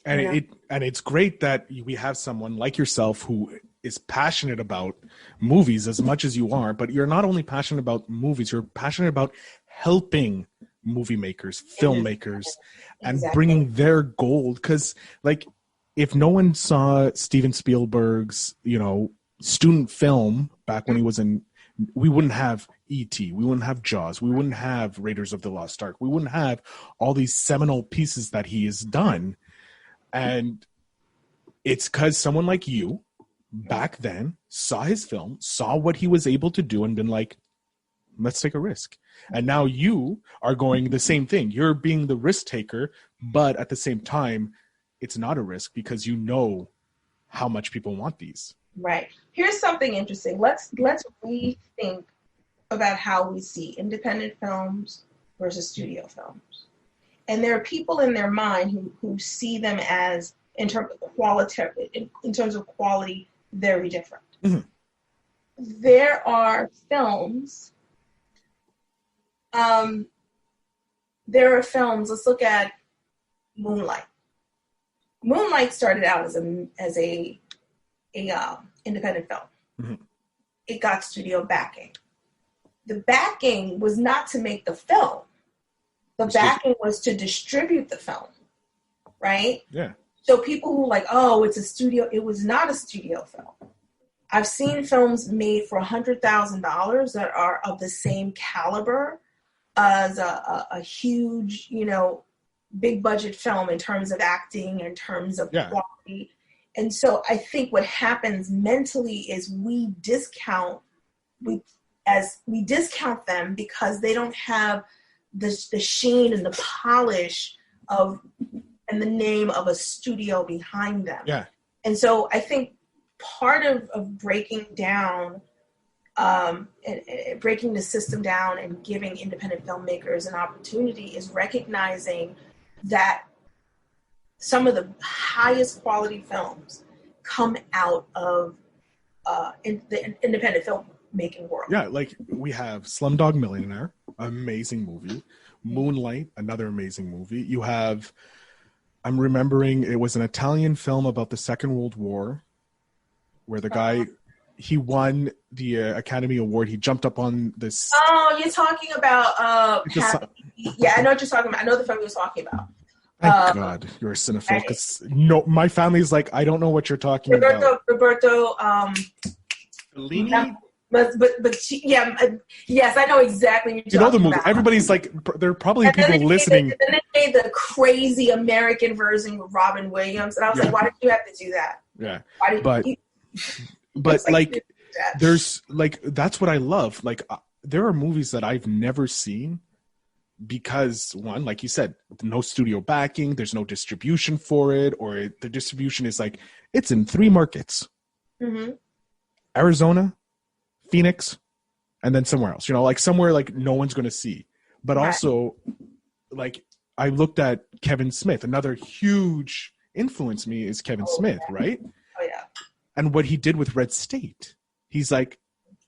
And it's great that we have someone like yourself who is passionate about movies as much as you are, but you're not only passionate about movies, you're passionate about helping movie makers, filmmakers, and bringing their gold. Because like, if no one saw Steven Spielberg's, student film back when he was in, we wouldn't have E.T., we wouldn't have Jaws, we wouldn't have Raiders of the Lost Ark, we wouldn't have all these seminal pieces that he has done. And it's because someone like you back then saw his film, saw what he was able to do, and been like, let's take a risk. And now you are going the same thing. You're being the risk taker, but at the same time, it's not a risk because you know how much people want these. Right. Here's something interesting. Let's rethink about how we see independent films versus studio films. And there are people in their mind who see them as, in terms of quality, very different. Mm-hmm. There are films. Let's look at Moonlight. Moonlight started out as a independent film. Mm-hmm. It got studio backing. The backing was not to make the film. The backing was to distribute the film, right? Yeah. So people who it's a studio, it was not a studio film. I've seen films made for $100,000 that are of the same caliber as a huge, big budget film in terms of acting, in terms of quality. And so I think what happens mentally is we discount them because they don't have the sheen and the polish and the name of a studio behind them. Yeah. And so I think part of breaking down and breaking the system down and giving independent filmmakers an opportunity is recognizing that some of the highest quality films come out of the independent filmmaking world. Yeah, like we have Slumdog Millionaire, amazing movie. Moonlight, another amazing movie. You have, I'm remembering, it was an Italian film about the Second World War where the guy, he won the Academy Award. He jumped up on this. Oh, you're talking about, yeah, I know what you're talking about. I know the film you're talking about. Thank God you're a cinephile, because my family's like, I don't know what you're talking about. Roberto, Fellini? But yes, I know exactly what you're talking about. The movie. About. Everybody's like, there are probably people listening. And then they made the crazy American version with Robin Williams, and I was like, why did you have to do that? Yeah, why did but like there's like, that's what I love. Like there are movies that I've never seen because, one, like you said, no studio backing, there's no distribution for it, or the distribution is like, it's in 3 markets. Mm-hmm. Arizona, Phoenix, and then somewhere else, like somewhere like no one's going to see. But also, like, I looked at Kevin Smith. Another huge influence me is Kevin Smith, right? Oh, yeah. And what he did with Red State, he's like,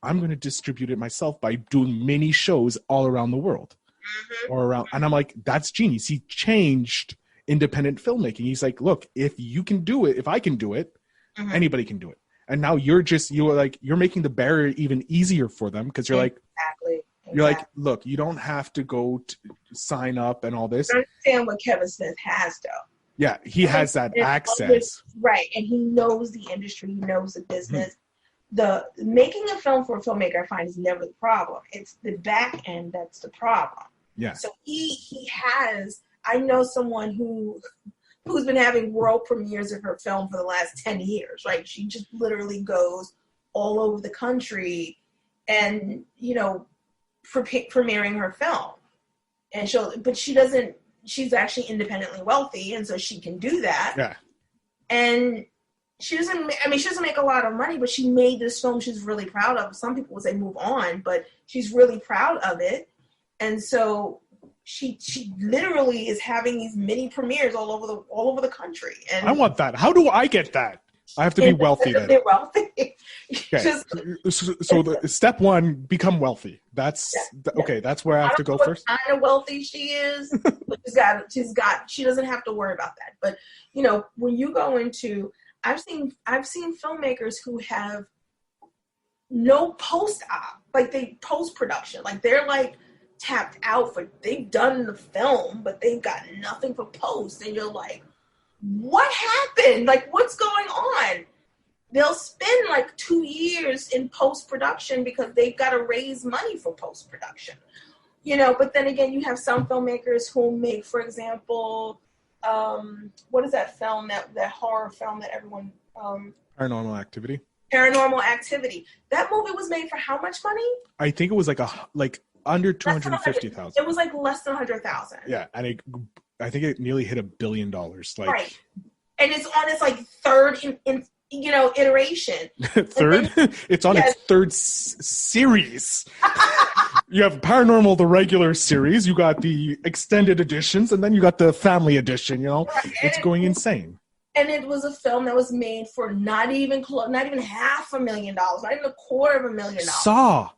I'm going to distribute it myself by doing mini shows all around the world. Mm-hmm. Or around, and I'm like, that's genius. He changed independent filmmaking. He's like, look, if you can do it, if I can do it, mm-hmm. anybody can do it. And now you're making the barrier even easier for them, because you're like, you're like, look, you don't have to go to sign up and all this. I understand what Kevin Smith has, though. Yeah, he has that access. Right, and he knows the industry, he knows the business. Mm-hmm. The making a film for a filmmaker, I find, is never the problem. It's the back end that's the problem. Yeah. So I know someone who's been having world premieres of her film for the last 10 years, right? She just literally goes all over the country and, premiering her film. And she's actually independently wealthy, and so she can do that. Yeah. And she doesn't make a lot of money, but she made this film she's really proud of. Some people would say move on, but she's really proud of it. And so she literally is having these mini premieres all over the country. And I want that. How do I get that? I have to be wealthy then. They're wealthy. Okay. So the step one, become wealthy. That's okay. That's where I have to go first. What kind of wealthy she is, but she doesn't have to worry about that. But when you go into, I've seen filmmakers who have no post-op, like they post-production, like they're like tapped out they've done the film, but they've got nothing for post, and you're like, what happened? Like, what's going on? They'll spend like 2 years in post-production because they've got to raise money for post-production, but then again, you have some filmmakers who make, for example, what is that film, that horror film that everyone, Paranormal Activity. That movie was made for how much money? I think it was like under 250,000. It was like less than 100,000. Yeah, and I think it nearly hit $1 billion. Right, and it's on its like third iteration. Third? It's on its third series. You have Paranormal, the regular series. You got the extended editions, and then you got the family edition. Right. It's going insane. And it was a film that was made for not even $500,000, not even $250,000. Saw.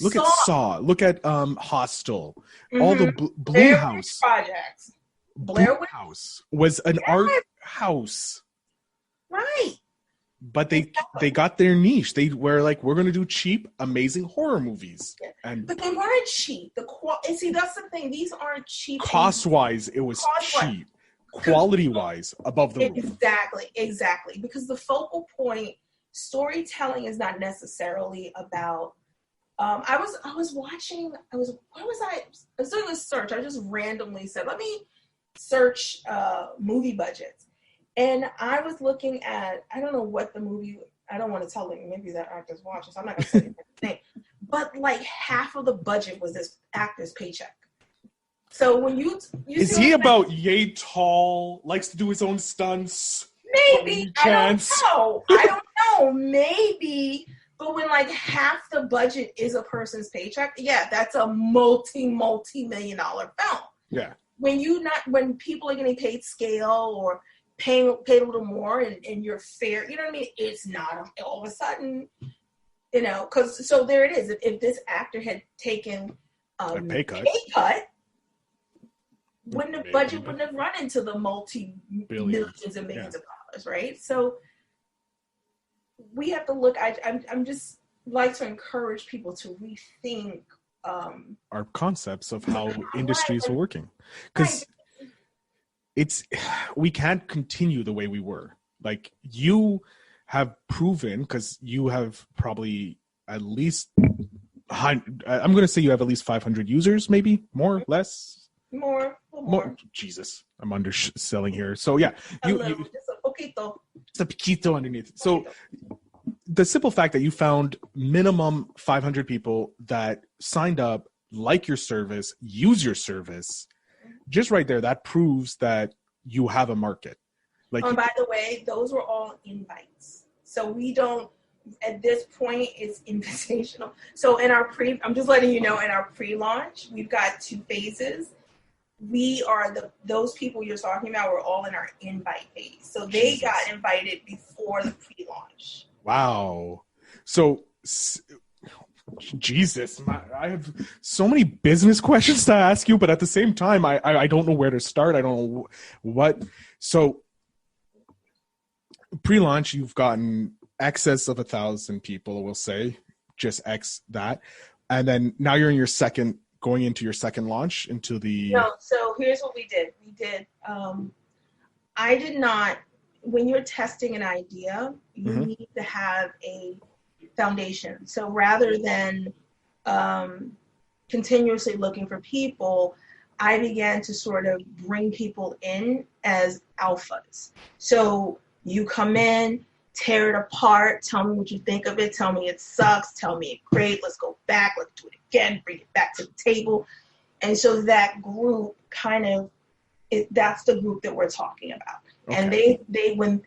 Look at Saw. Look at Hostel. Mm-hmm. All the Blue House projects. Blue House was an art house. Right. But they got their niche. They were like, we're going to do cheap, amazing horror movies. But they weren't cheap. And see, that's the thing. These aren't cheap. Cost-wise, it was cheap. Quality-wise, above the roof. Exactly. Because the focal point, storytelling is not necessarily about. I was doing a search. I just randomly said, let me search movie budgets. And I was looking at, I don't know what the movie, I don't want to tell them, maybe that actor's watching, so I'm not going to say anything. But like half of the budget was this actor's paycheck. So when you is he about yay tall, likes to do his own stunts? Maybe. I don't know. Maybe. But when like half the budget is a person's paycheck, yeah, that's a multi-million-dollar film. Yeah. When people are getting paid scale or paid a little more and you're fair, you know what I mean? It's not all of a sudden, because so there it is. If this actor had taken a pay cut, the budget wouldn't have run into the multi-millions and millions of dollars, right? So we have to look. I'm just like to encourage people to rethink our concepts of how industries are working, because we can't continue the way we were. Like, you have proven, because you have probably at least, I'm going to say you have at least 500 users, maybe more, less. More. Jesus, I'm underselling here. So yeah, just a poquito. Just a poquito underneath. So the simple fact that you found minimum 500 people that signed up, like your service, use your service, just right there, that proves that you have a market. Like, by the way, those were all invites. So we don't, at this point, it's invitational. So I'm just letting you know, in our pre-launch, we've got 2 phases. We are those people you're talking about were all in our invite phase. So they got invited before the pre-launch. Wow. So, Jesus, I have so many business questions to ask you, but at the same time, I don't know where to start. I don't know what. So, pre-launch, you've gotten excess of 1,000 people, we'll say, just X that. And then now you're in going into your second launch into the... No, so here's what we did. I did not, when you're testing an idea, you need to have a foundation. So rather than continuously looking for people, I began to sort of bring people in as alphas. So you come in, tear it apart, tell me what you think of it, tell me it sucks, tell me it's great, let's go back, let's do it again, bring it back to the table. And so that group that's the group that we're talking about. Okay.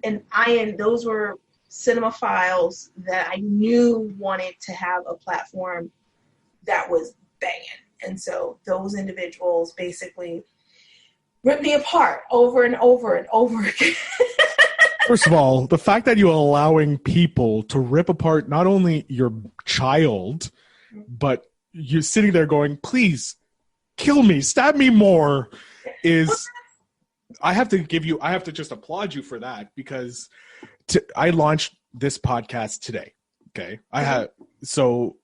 And those were cinemaphiles that I knew wanted to have a platform that was banging. And so those individuals basically ripped me apart over and over and over again. First of all, the fact that you're allowing people to rip apart not only your child, but you're sitting there going, please kill me, stab me more, is I have to just applaud you for that, because I launched this podcast today. Okay. So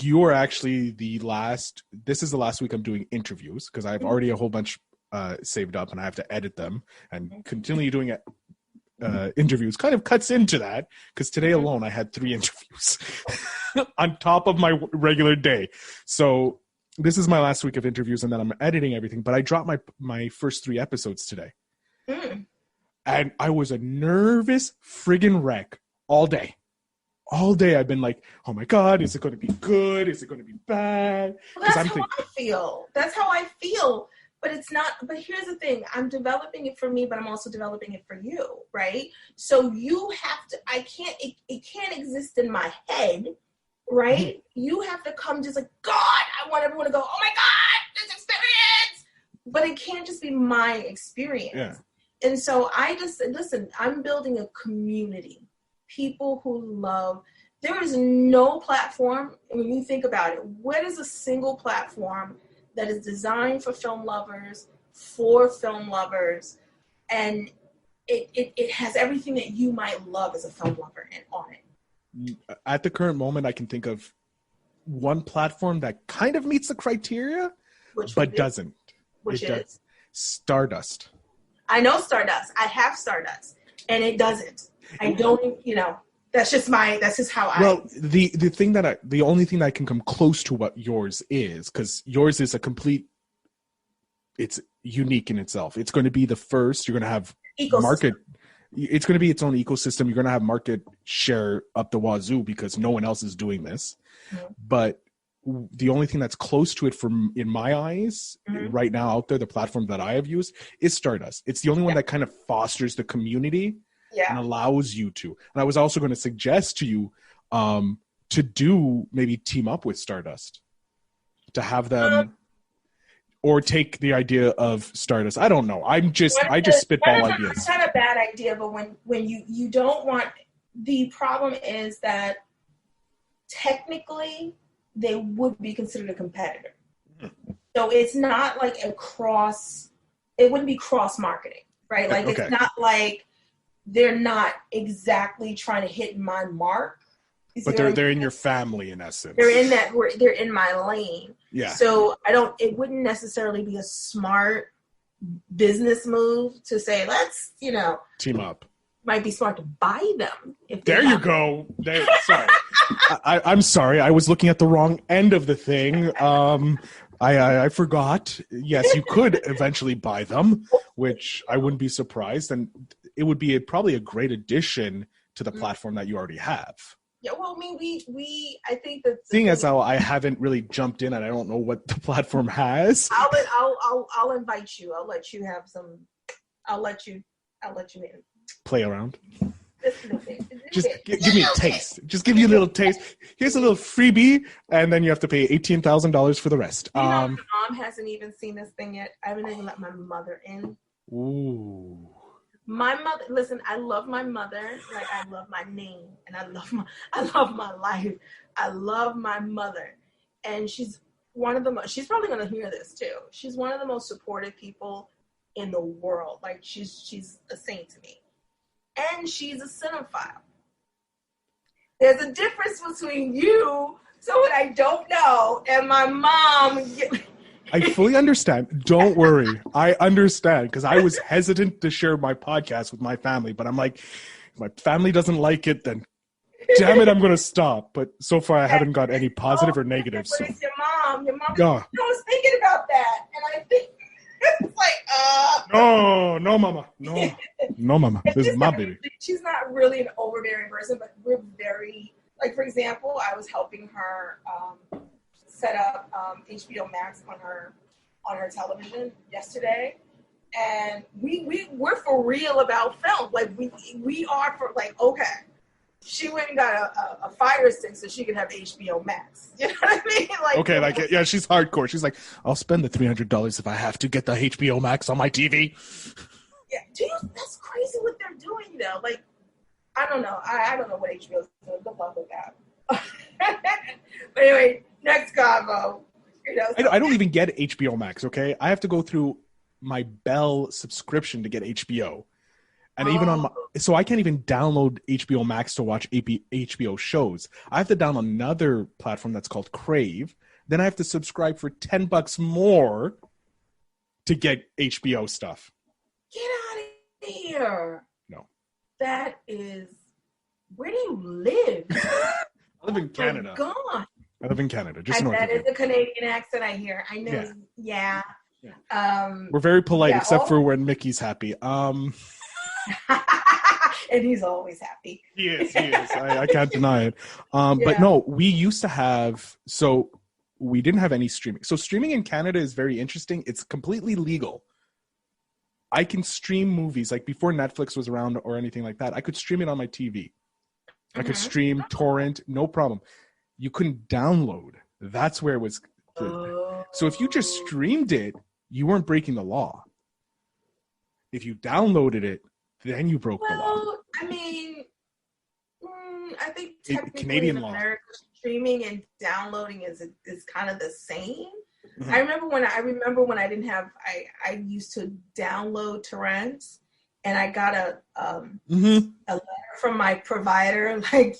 you're actually this is the last week I'm doing interviews, because I have already a whole bunch saved up and I have to edit them, and continue doing interviews kind of cuts into that, because today alone I had 3 interviews on top of my regular day. So this is my last week of interviews, and then I'm editing everything, but I dropped my first 3 episodes today. And I was a nervous friggin' wreck all day. All day I've been like, oh my God, is it going to be good? Is it going to be bad? Well, that's how I feel. That's how I feel. But it's not, but here's the thing. I'm developing it for me, but I'm also developing it for you, right? So you have to, it can't exist in my head, right? Mm-hmm. You have to come just like, God, I want everyone to go, oh my God, this experience. But it can't just be my experience. Yeah. And so listen, I'm building a community. People who love, there is no platform, when you think about it, what is a single platform that is designed for film lovers, and it has everything that you might love as a film lover and on it. At the current moment, I can think of one platform that kind of meets the criteria, but doesn't. Which is? Stardust. I know Stardust. I have Stardust, and it doesn't. I don't, that's just how I. Well, the only thing that can come close to what yours is, because yours is it's unique in itself. It's going to be the first. You're going to have market. It's going to be its own ecosystem. You're going to have market share up the wazoo, because no one else is doing this. Mm-hmm. But the only thing that's close to it in my eyes right now out there, the platform that I have used, is Stardust. It's the only one that kind of fosters the community. Yeah. And allows you to. And I was also going to suggest to you to maybe team up with Stardust, to have them or take the idea of Stardust. I don't know. I just spitball ideas. It's not a bad idea, but when you don't want, the problem is that technically they would be considered a competitor. So it's not like it wouldn't be cross marketing, right? Like It's not like they're not exactly trying to hit my mark. But they're in your family, in essence. They're in my lane. Yeah. So it wouldn't necessarily be a smart business move to say, let's, team up. Might be smart to buy them. There you go. Sorry. I'm sorry. I was looking at the wrong end of the thing. I forgot. Yes, you could eventually buy them, which I wouldn't be surprised. And it would be probably a great addition to the platform that you already have. Yeah, well, I mean, I think that seeing as how I haven't really jumped in and I don't know what the platform has. I'll invite you. I'll let you have some. I'll let you in. Play around. Just give me a taste. Just give you a little taste. Here's a little freebie, and then you have to pay $18,000 for the rest. My mom hasn't even seen this thing yet. I haven't even let my mother in. Ooh. My mother. Listen, I love my mother. Like I love my name, and I love my life. I love my mother, and she's one of the most. She's probably going to hear this too. She's one of the most supportive people in the world. Like she's a saint to me. And she's a cinephile. There's a difference between you, someone I don't know, and my mom. I fully understand. Don't worry. I understand, because I was hesitant to share my podcast with my family, but I'm like, if my family doesn't like it, then damn it, I'm going to stop. But so far I haven't got any positive or negative. But it's your mom. Your mom. I was thinking about that, and I think like, No, mama. No, mama. This is my baby. She's not really an overbearing person, but we're very, like, for example, I was helping her set up HBO Max on her television yesterday. And we're for real about film. Like, we are for, like, okay. She went and got a Fire Stick so she could have HBO Max. You know what I mean? Like, okay, like, yeah, she's hardcore. She's like, I'll spend the $300 if I have to get the HBO Max on my TV. Yeah, that's crazy what they're doing, though. Like, I don't know. I don't know what HBO is doing. Good luck with that. But anyway, next convo. You know, I don't even get HBO Max, okay? I have to go through my Bell subscription to get HBO. And even on so I can't even download HBO Max to watch HBO shows. I have to download another platform that's called Crave. Then I have to subscribe for $10 more to get HBO stuff. Get out of here. No. That is, where do you live? I live in Canada. Oh my God. I live in Canada. Just north that of is a Canadian accent I hear. I know. Yeah. We're very polite, except for when Mickey's happy. And he's always happy. He is. I can't deny it. But no, we used to have, so we didn't have any streaming. So streaming in Canada is very interesting. It's completely legal. I can stream movies, like before Netflix was around or anything like that. I could stream it on my TV. I could stream, torrent, no problem. You couldn't download. That's where it was. So if you just streamed it, you weren't breaking the law. If you downloaded it, then you broke the law. I mean, I think technically Canadian in law. America, streaming and downloading is kind of the same. Mm-hmm. I remember when I didn't have, I used to download torrents, and I got a letter from my provider, like,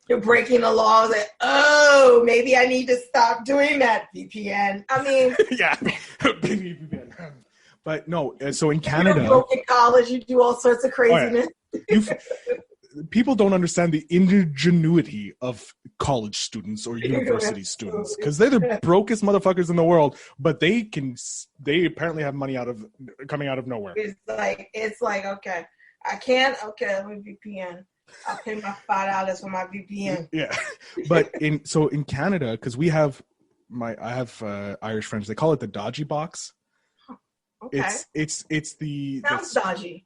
you're breaking the law. I was like, oh, maybe I need to stop doing that, VPN. I mean, yeah, but no. So in Canada, you broke in college, you do all sorts of craziness. People don't understand the ingenuity of college students or university students, because they're the brokest motherfuckers in the world, but they apparently have money coming out of nowhere. It's like, okay, I can't. Okay, let me VPN. I'll pay my $5 for my VPN. Yeah, but in Canada, because I have Irish friends, they call it the dodgy box. Okay. It's the sounds dodgy.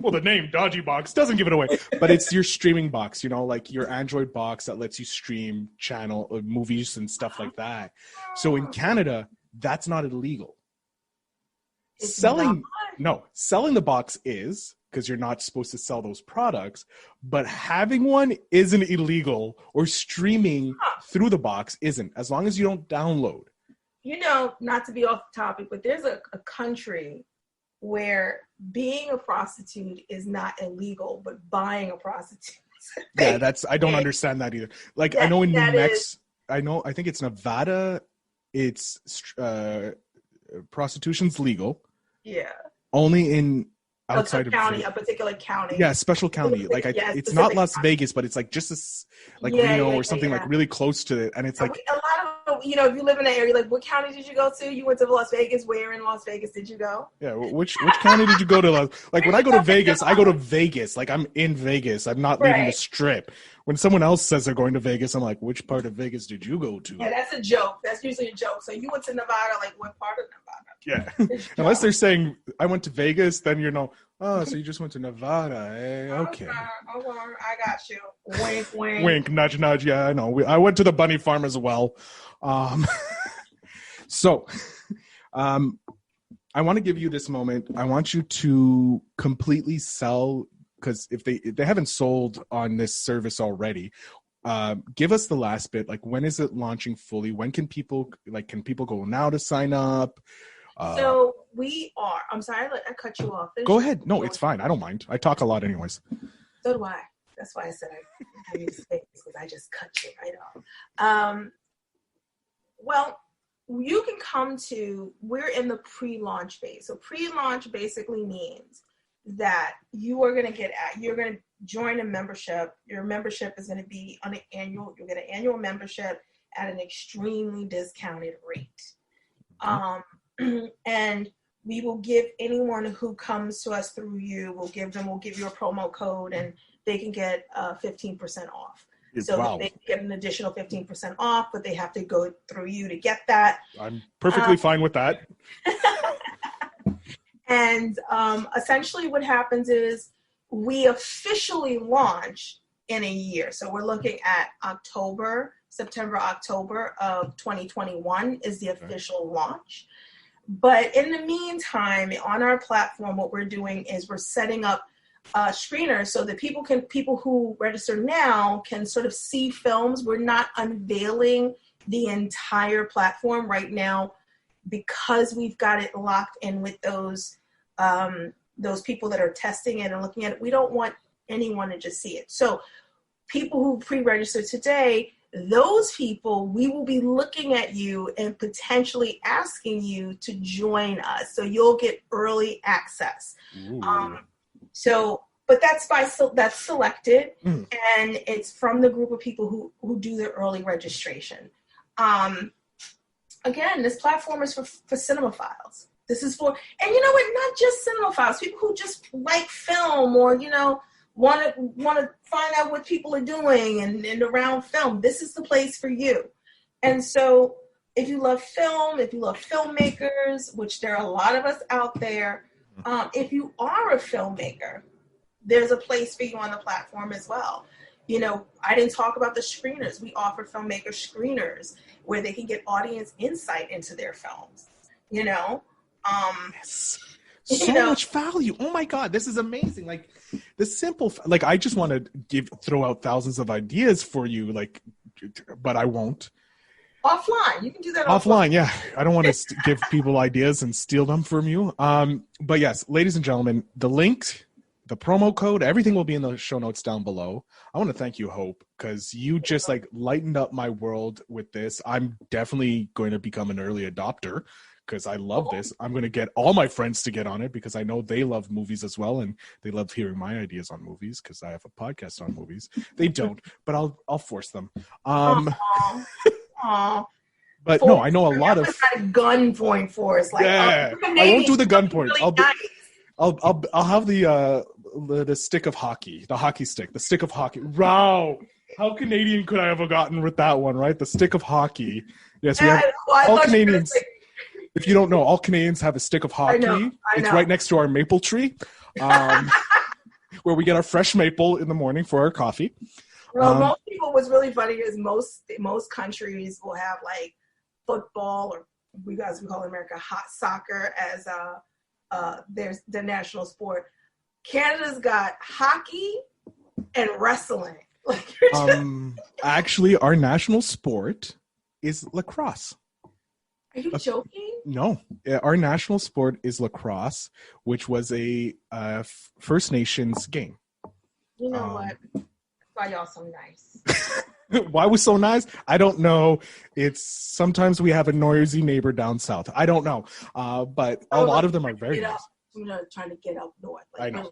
Well, the name dodgy box doesn't give it away, but it's your streaming box, like your Android box that lets you stream channel movies and stuff like that. So in Canada, that's not illegal. Selling the box is, because you're not supposed to sell those products, but having one isn't illegal, or streaming through the box isn't, as long as you don't download. Not to be off topic, but there's a country where being a prostitute is not illegal, but buying a prostitute. Yeah, I don't understand that either. Like, I know in New Mexico, I think it's Nevada, it's prostitution's legal. Yeah. Only in outside of a particular county. Yeah, special county. Like it's not Las Vegas, but it's like just Reno or something like really close to it. And it's like a lot of, if you live in that area, like, what county did you go to? You went to Las Vegas. Where in Las Vegas did you go? Yeah, which county did you go to? Like, when I go to Vegas, I go to Vegas. Like, I'm in Vegas. I'm not leaving the Strip. When someone else says they're going to Vegas, I'm like, which part of Vegas did you go to? Yeah, that's a joke. That's usually a joke. So you went to Nevada, like, what part of Nevada? Yeah. Unless they're saying, I went to Vegas, then so you just went to Nevada. Eh? Okay. I got you. Wink, wink. Wink, nudge, nudge. Yeah, I know. I went to the bunny farm as well. So, I want to give you this moment. I want you to completely sell, because if they haven't sold on this service already, give us the last bit. Like, when is it launching fully? When can people go now to sign up? So we are. I'm sorry, I cut you off. Go ahead. No, it's fine. I don't mind. I talk a lot anyways. So do I. That's why I said I use space, because I just cut you right off. Well, you can come to, we're in the pre-launch phase. So pre-launch basically means that you're going to join a membership. Your membership is going to be you'll get an annual membership at an extremely discounted rate. And we will give anyone who comes to us through you, we'll give you a promo code, and they can get 15% off. So Wow. they get an additional 15% off, but they have to go through you to get that. I'm perfectly fine with that. And essentially what happens is we officially launch in a year. So we're looking at September, October of 2021 is the official launch. But in the meantime, on our platform, what we're doing is we're setting up screeners so that people who register now can sort of see films. We're not unveiling the entire platform right now because we've got it locked in with those people that are testing it and looking at it. We don't want anyone to just see it. So people who pre-register today, those people, we will be looking at you and potentially asking you to join us. So you'll get early access. But that's selected, and it's from the group of people who do the early registration. Again, this platform is for cinemaphiles. This is for, and you know what, not just cinemaphiles, people who just like film or, want to find out what people are doing and around film. This is the place for you. And so if you love film, if you love filmmakers, which there are a lot of us out there, if you are a filmmaker, there's a place for you on the platform as well. I didn't talk about the screeners. We offer filmmaker screeners where they can get audience insight into their films, Yes. So much value. Oh my God, this is amazing. Like the simple, I just want to throw out thousands of ideas for you, but I won't. Offline, you can do that offline. Yeah, I don't want to give people ideas and steal them from you. But yes, ladies and gentlemen, the link, the promo code, everything will be in the show notes down below. I want to thank you, Hope, because you just lightened up my world with this. I'm definitely going to become an early adopter because I love this. I'm going to get all my friends to get on it because I know they love movies as well, and they love hearing my ideas on movies because I have a podcast on movies. They don't, but I'll force them. But no, I know a lot of gun point for us. I won't do the gun point. Really I'll have the stick of hockey, the hockey stick, the stick of hockey. Wow, how Canadian could I have gotten with that one, right? The stick of hockey. Yes, we have all Canadians. If you don't know, all Canadians have a stick of hockey. I know. It's right next to our maple tree, where we get our fresh maple in the morning for our coffee. Well, most people, what's really funny is most countries will have football, or we call it in America hot soccer as there's the national sport. Canada's got hockey and wrestling. Actually, our national sport is lacrosse. Are you joking? No, our national sport is lacrosse, which was a First Nations game. You know what? Why y'all so nice? Why we so nice? I don't know. It's sometimes we have a noisy neighbor down south. I don't know. But a lot of them are very nice. Trying to get up north. I know.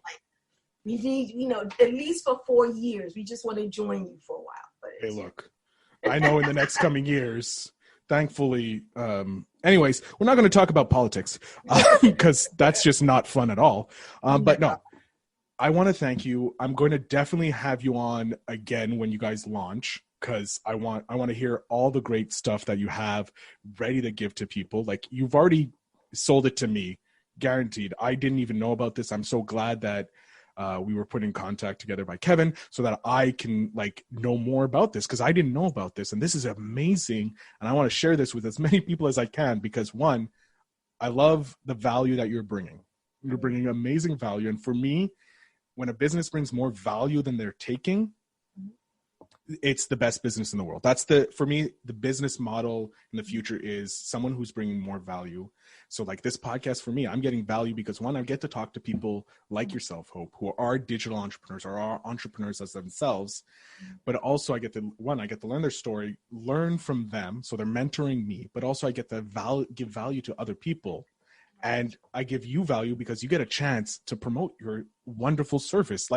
We need, at least for 4 years. We just want to join you for a while. But hey, look, I know in the next coming years, thankfully. Anyways, we're not going to talk about politics because that's just not fun at all. But no. I want to thank you. I'm going to definitely have you on again when you guys launch because I want to hear all the great stuff that you have ready to give to people. You've already sold it to me, guaranteed. I didn't even know about this. I'm so glad that we were put in contact together by Kevin so that I can know more about this because I didn't know about this. And this is amazing. And I want to share this with as many people as I can because one, I love the value that you're bringing. You're bringing amazing value. And for me, when a business brings more value than they're taking, it's the best business in the world. For me, the business model in the future is someone who's bringing more value. So this podcast for me, I'm getting value because one, I get to talk to people like yourself, Hope, who are digital entrepreneurs or are entrepreneurs as themselves. But also I get to learn their story, learn from them. So they're mentoring me, but also I get to give value to other people. And I give you value because you get a chance to promote your wonderful service.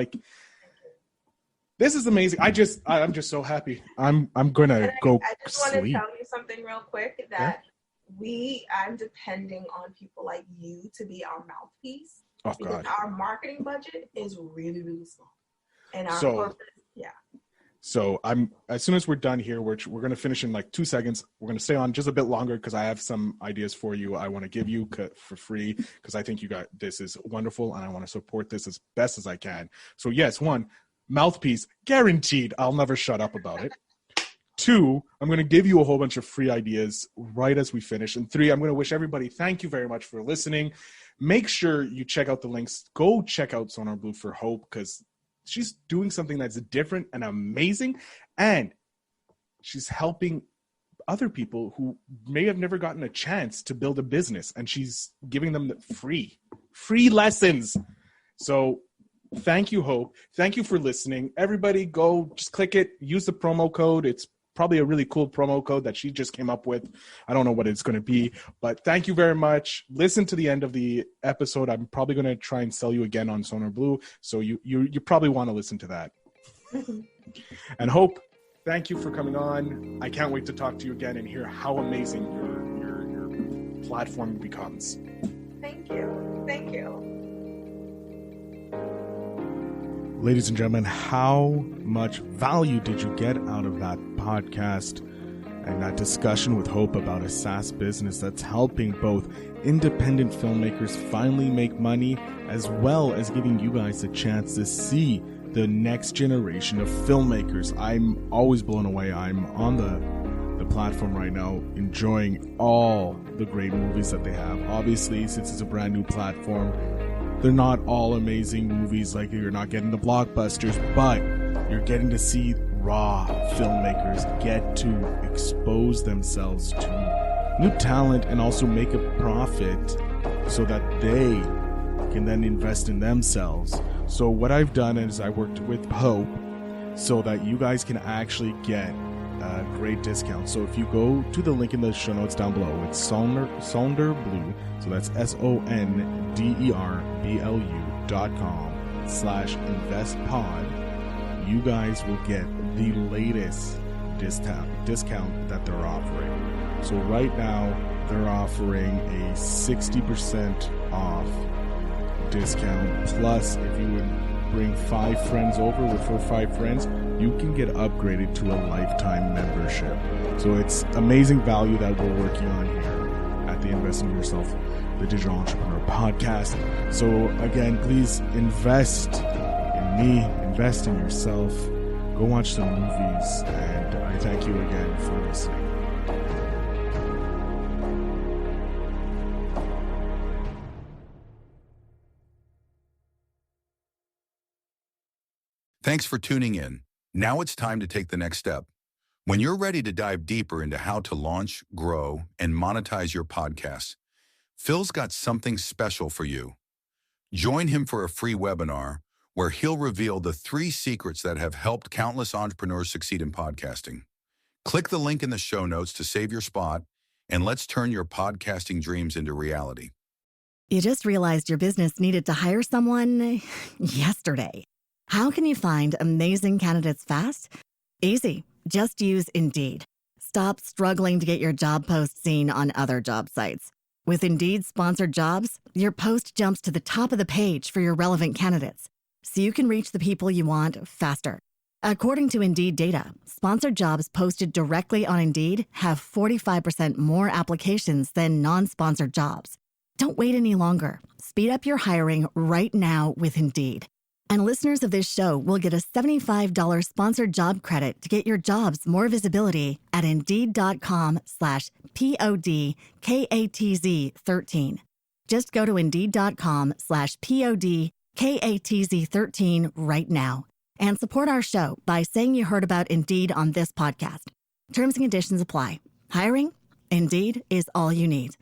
This is amazing. I'm just so happy. I'm gonna go I just sleep. want to tell you something real quick that I'm depending on people like you to be our mouthpiece. Oh, because God. our marketing budget is really, really small. And our purpose, yeah. So as soon as we're done here, we're going to finish in like 2 seconds. We're going to stay on just a bit longer because I have some ideas for you I want to give you for free because I think this is wonderful and I want to support this as best as I can. So yes, 1, mouthpiece, guaranteed. I'll never shut up about it. 2, I'm going to give you a whole bunch of free ideas right as we finish. And 3, I'm going to wish everybody thank you very much for listening. Make sure you check out the links. Go check out SonderBlu for Hope because she's doing something that's different and amazing, and she's helping other people who may have never gotten a chance to build a business, and she's giving them free lessons. So thank you, Hope. Thank you for listening. Everybody go, just click it, use the promo code. It's probably a really cool promo code that she just came up with. I don't know what it's going to be, but thank you very much. Listen to the end of the episode. I'm probably going to try and sell you again on SonderBlu, so you probably want to listen to that. And Hope, thank you for coming on. I can't wait to talk to you again and hear how amazing your platform becomes. Thank you. Thank you. Ladies and gentlemen, how much value did you get out of that podcast and that discussion with Hope about a SaaS business that's helping both independent filmmakers finally make money, as well as giving you guys a chance to see the next generation of filmmakers? I'm always blown away. I'm on the platform right now enjoying all the great movies that they have. Obviously, since it's a brand new platform, they're not all amazing movies, like you're not getting the blockbusters, but you're getting to see raw filmmakers get to expose themselves to new talent and also make a profit so that they can then invest in themselves. So what I've done is I worked with Hope so that you guys can actually get a great discount. So if you go to the link in the show notes down below, it's SonderBlu, so that's SonderBlu.com/investpod. You guys will get the latest discount that they're offering. So right now they're offering a 60% off discount, plus if you would bring 5 friends over, refer 5 friends, you can get upgraded to a lifetime membership. So it's amazing value that we're working on here at the Invest in Yourself, the Digital Entrepreneur podcast. So again, please invest in me, invest in yourself, go watch some movies, and I thank you again for listening. Thanks for tuning in. Now it's time to take the next step. When you're ready to dive deeper into how to launch, grow, and monetize your podcast, Phil's got something special for you. Join him for a free webinar where he'll reveal the 3 secrets that have helped countless entrepreneurs succeed in podcasting. Click the link in the show notes to save your spot, and let's turn your podcasting dreams into reality. You just realized your business needed to hire someone yesterday. How can you find amazing candidates fast? Easy. Just use Indeed. Stop struggling to get your job post seen on other job sites. With Indeed sponsored jobs, your post jumps to the top of the page for your relevant candidates, so you can reach the people you want faster. According to Indeed data, sponsored jobs posted directly on Indeed have 45% more applications than non-sponsored jobs. Don't wait any longer. Speed up your hiring right now with Indeed. And listeners of this show will get a $75 sponsored job credit to get your jobs more visibility at Indeed.com/PODKATZ13. Just go to Indeed.com/PODKATZ13 right now and support our show by saying you heard about Indeed on this podcast. Terms and conditions apply. Hiring? Indeed is all you need.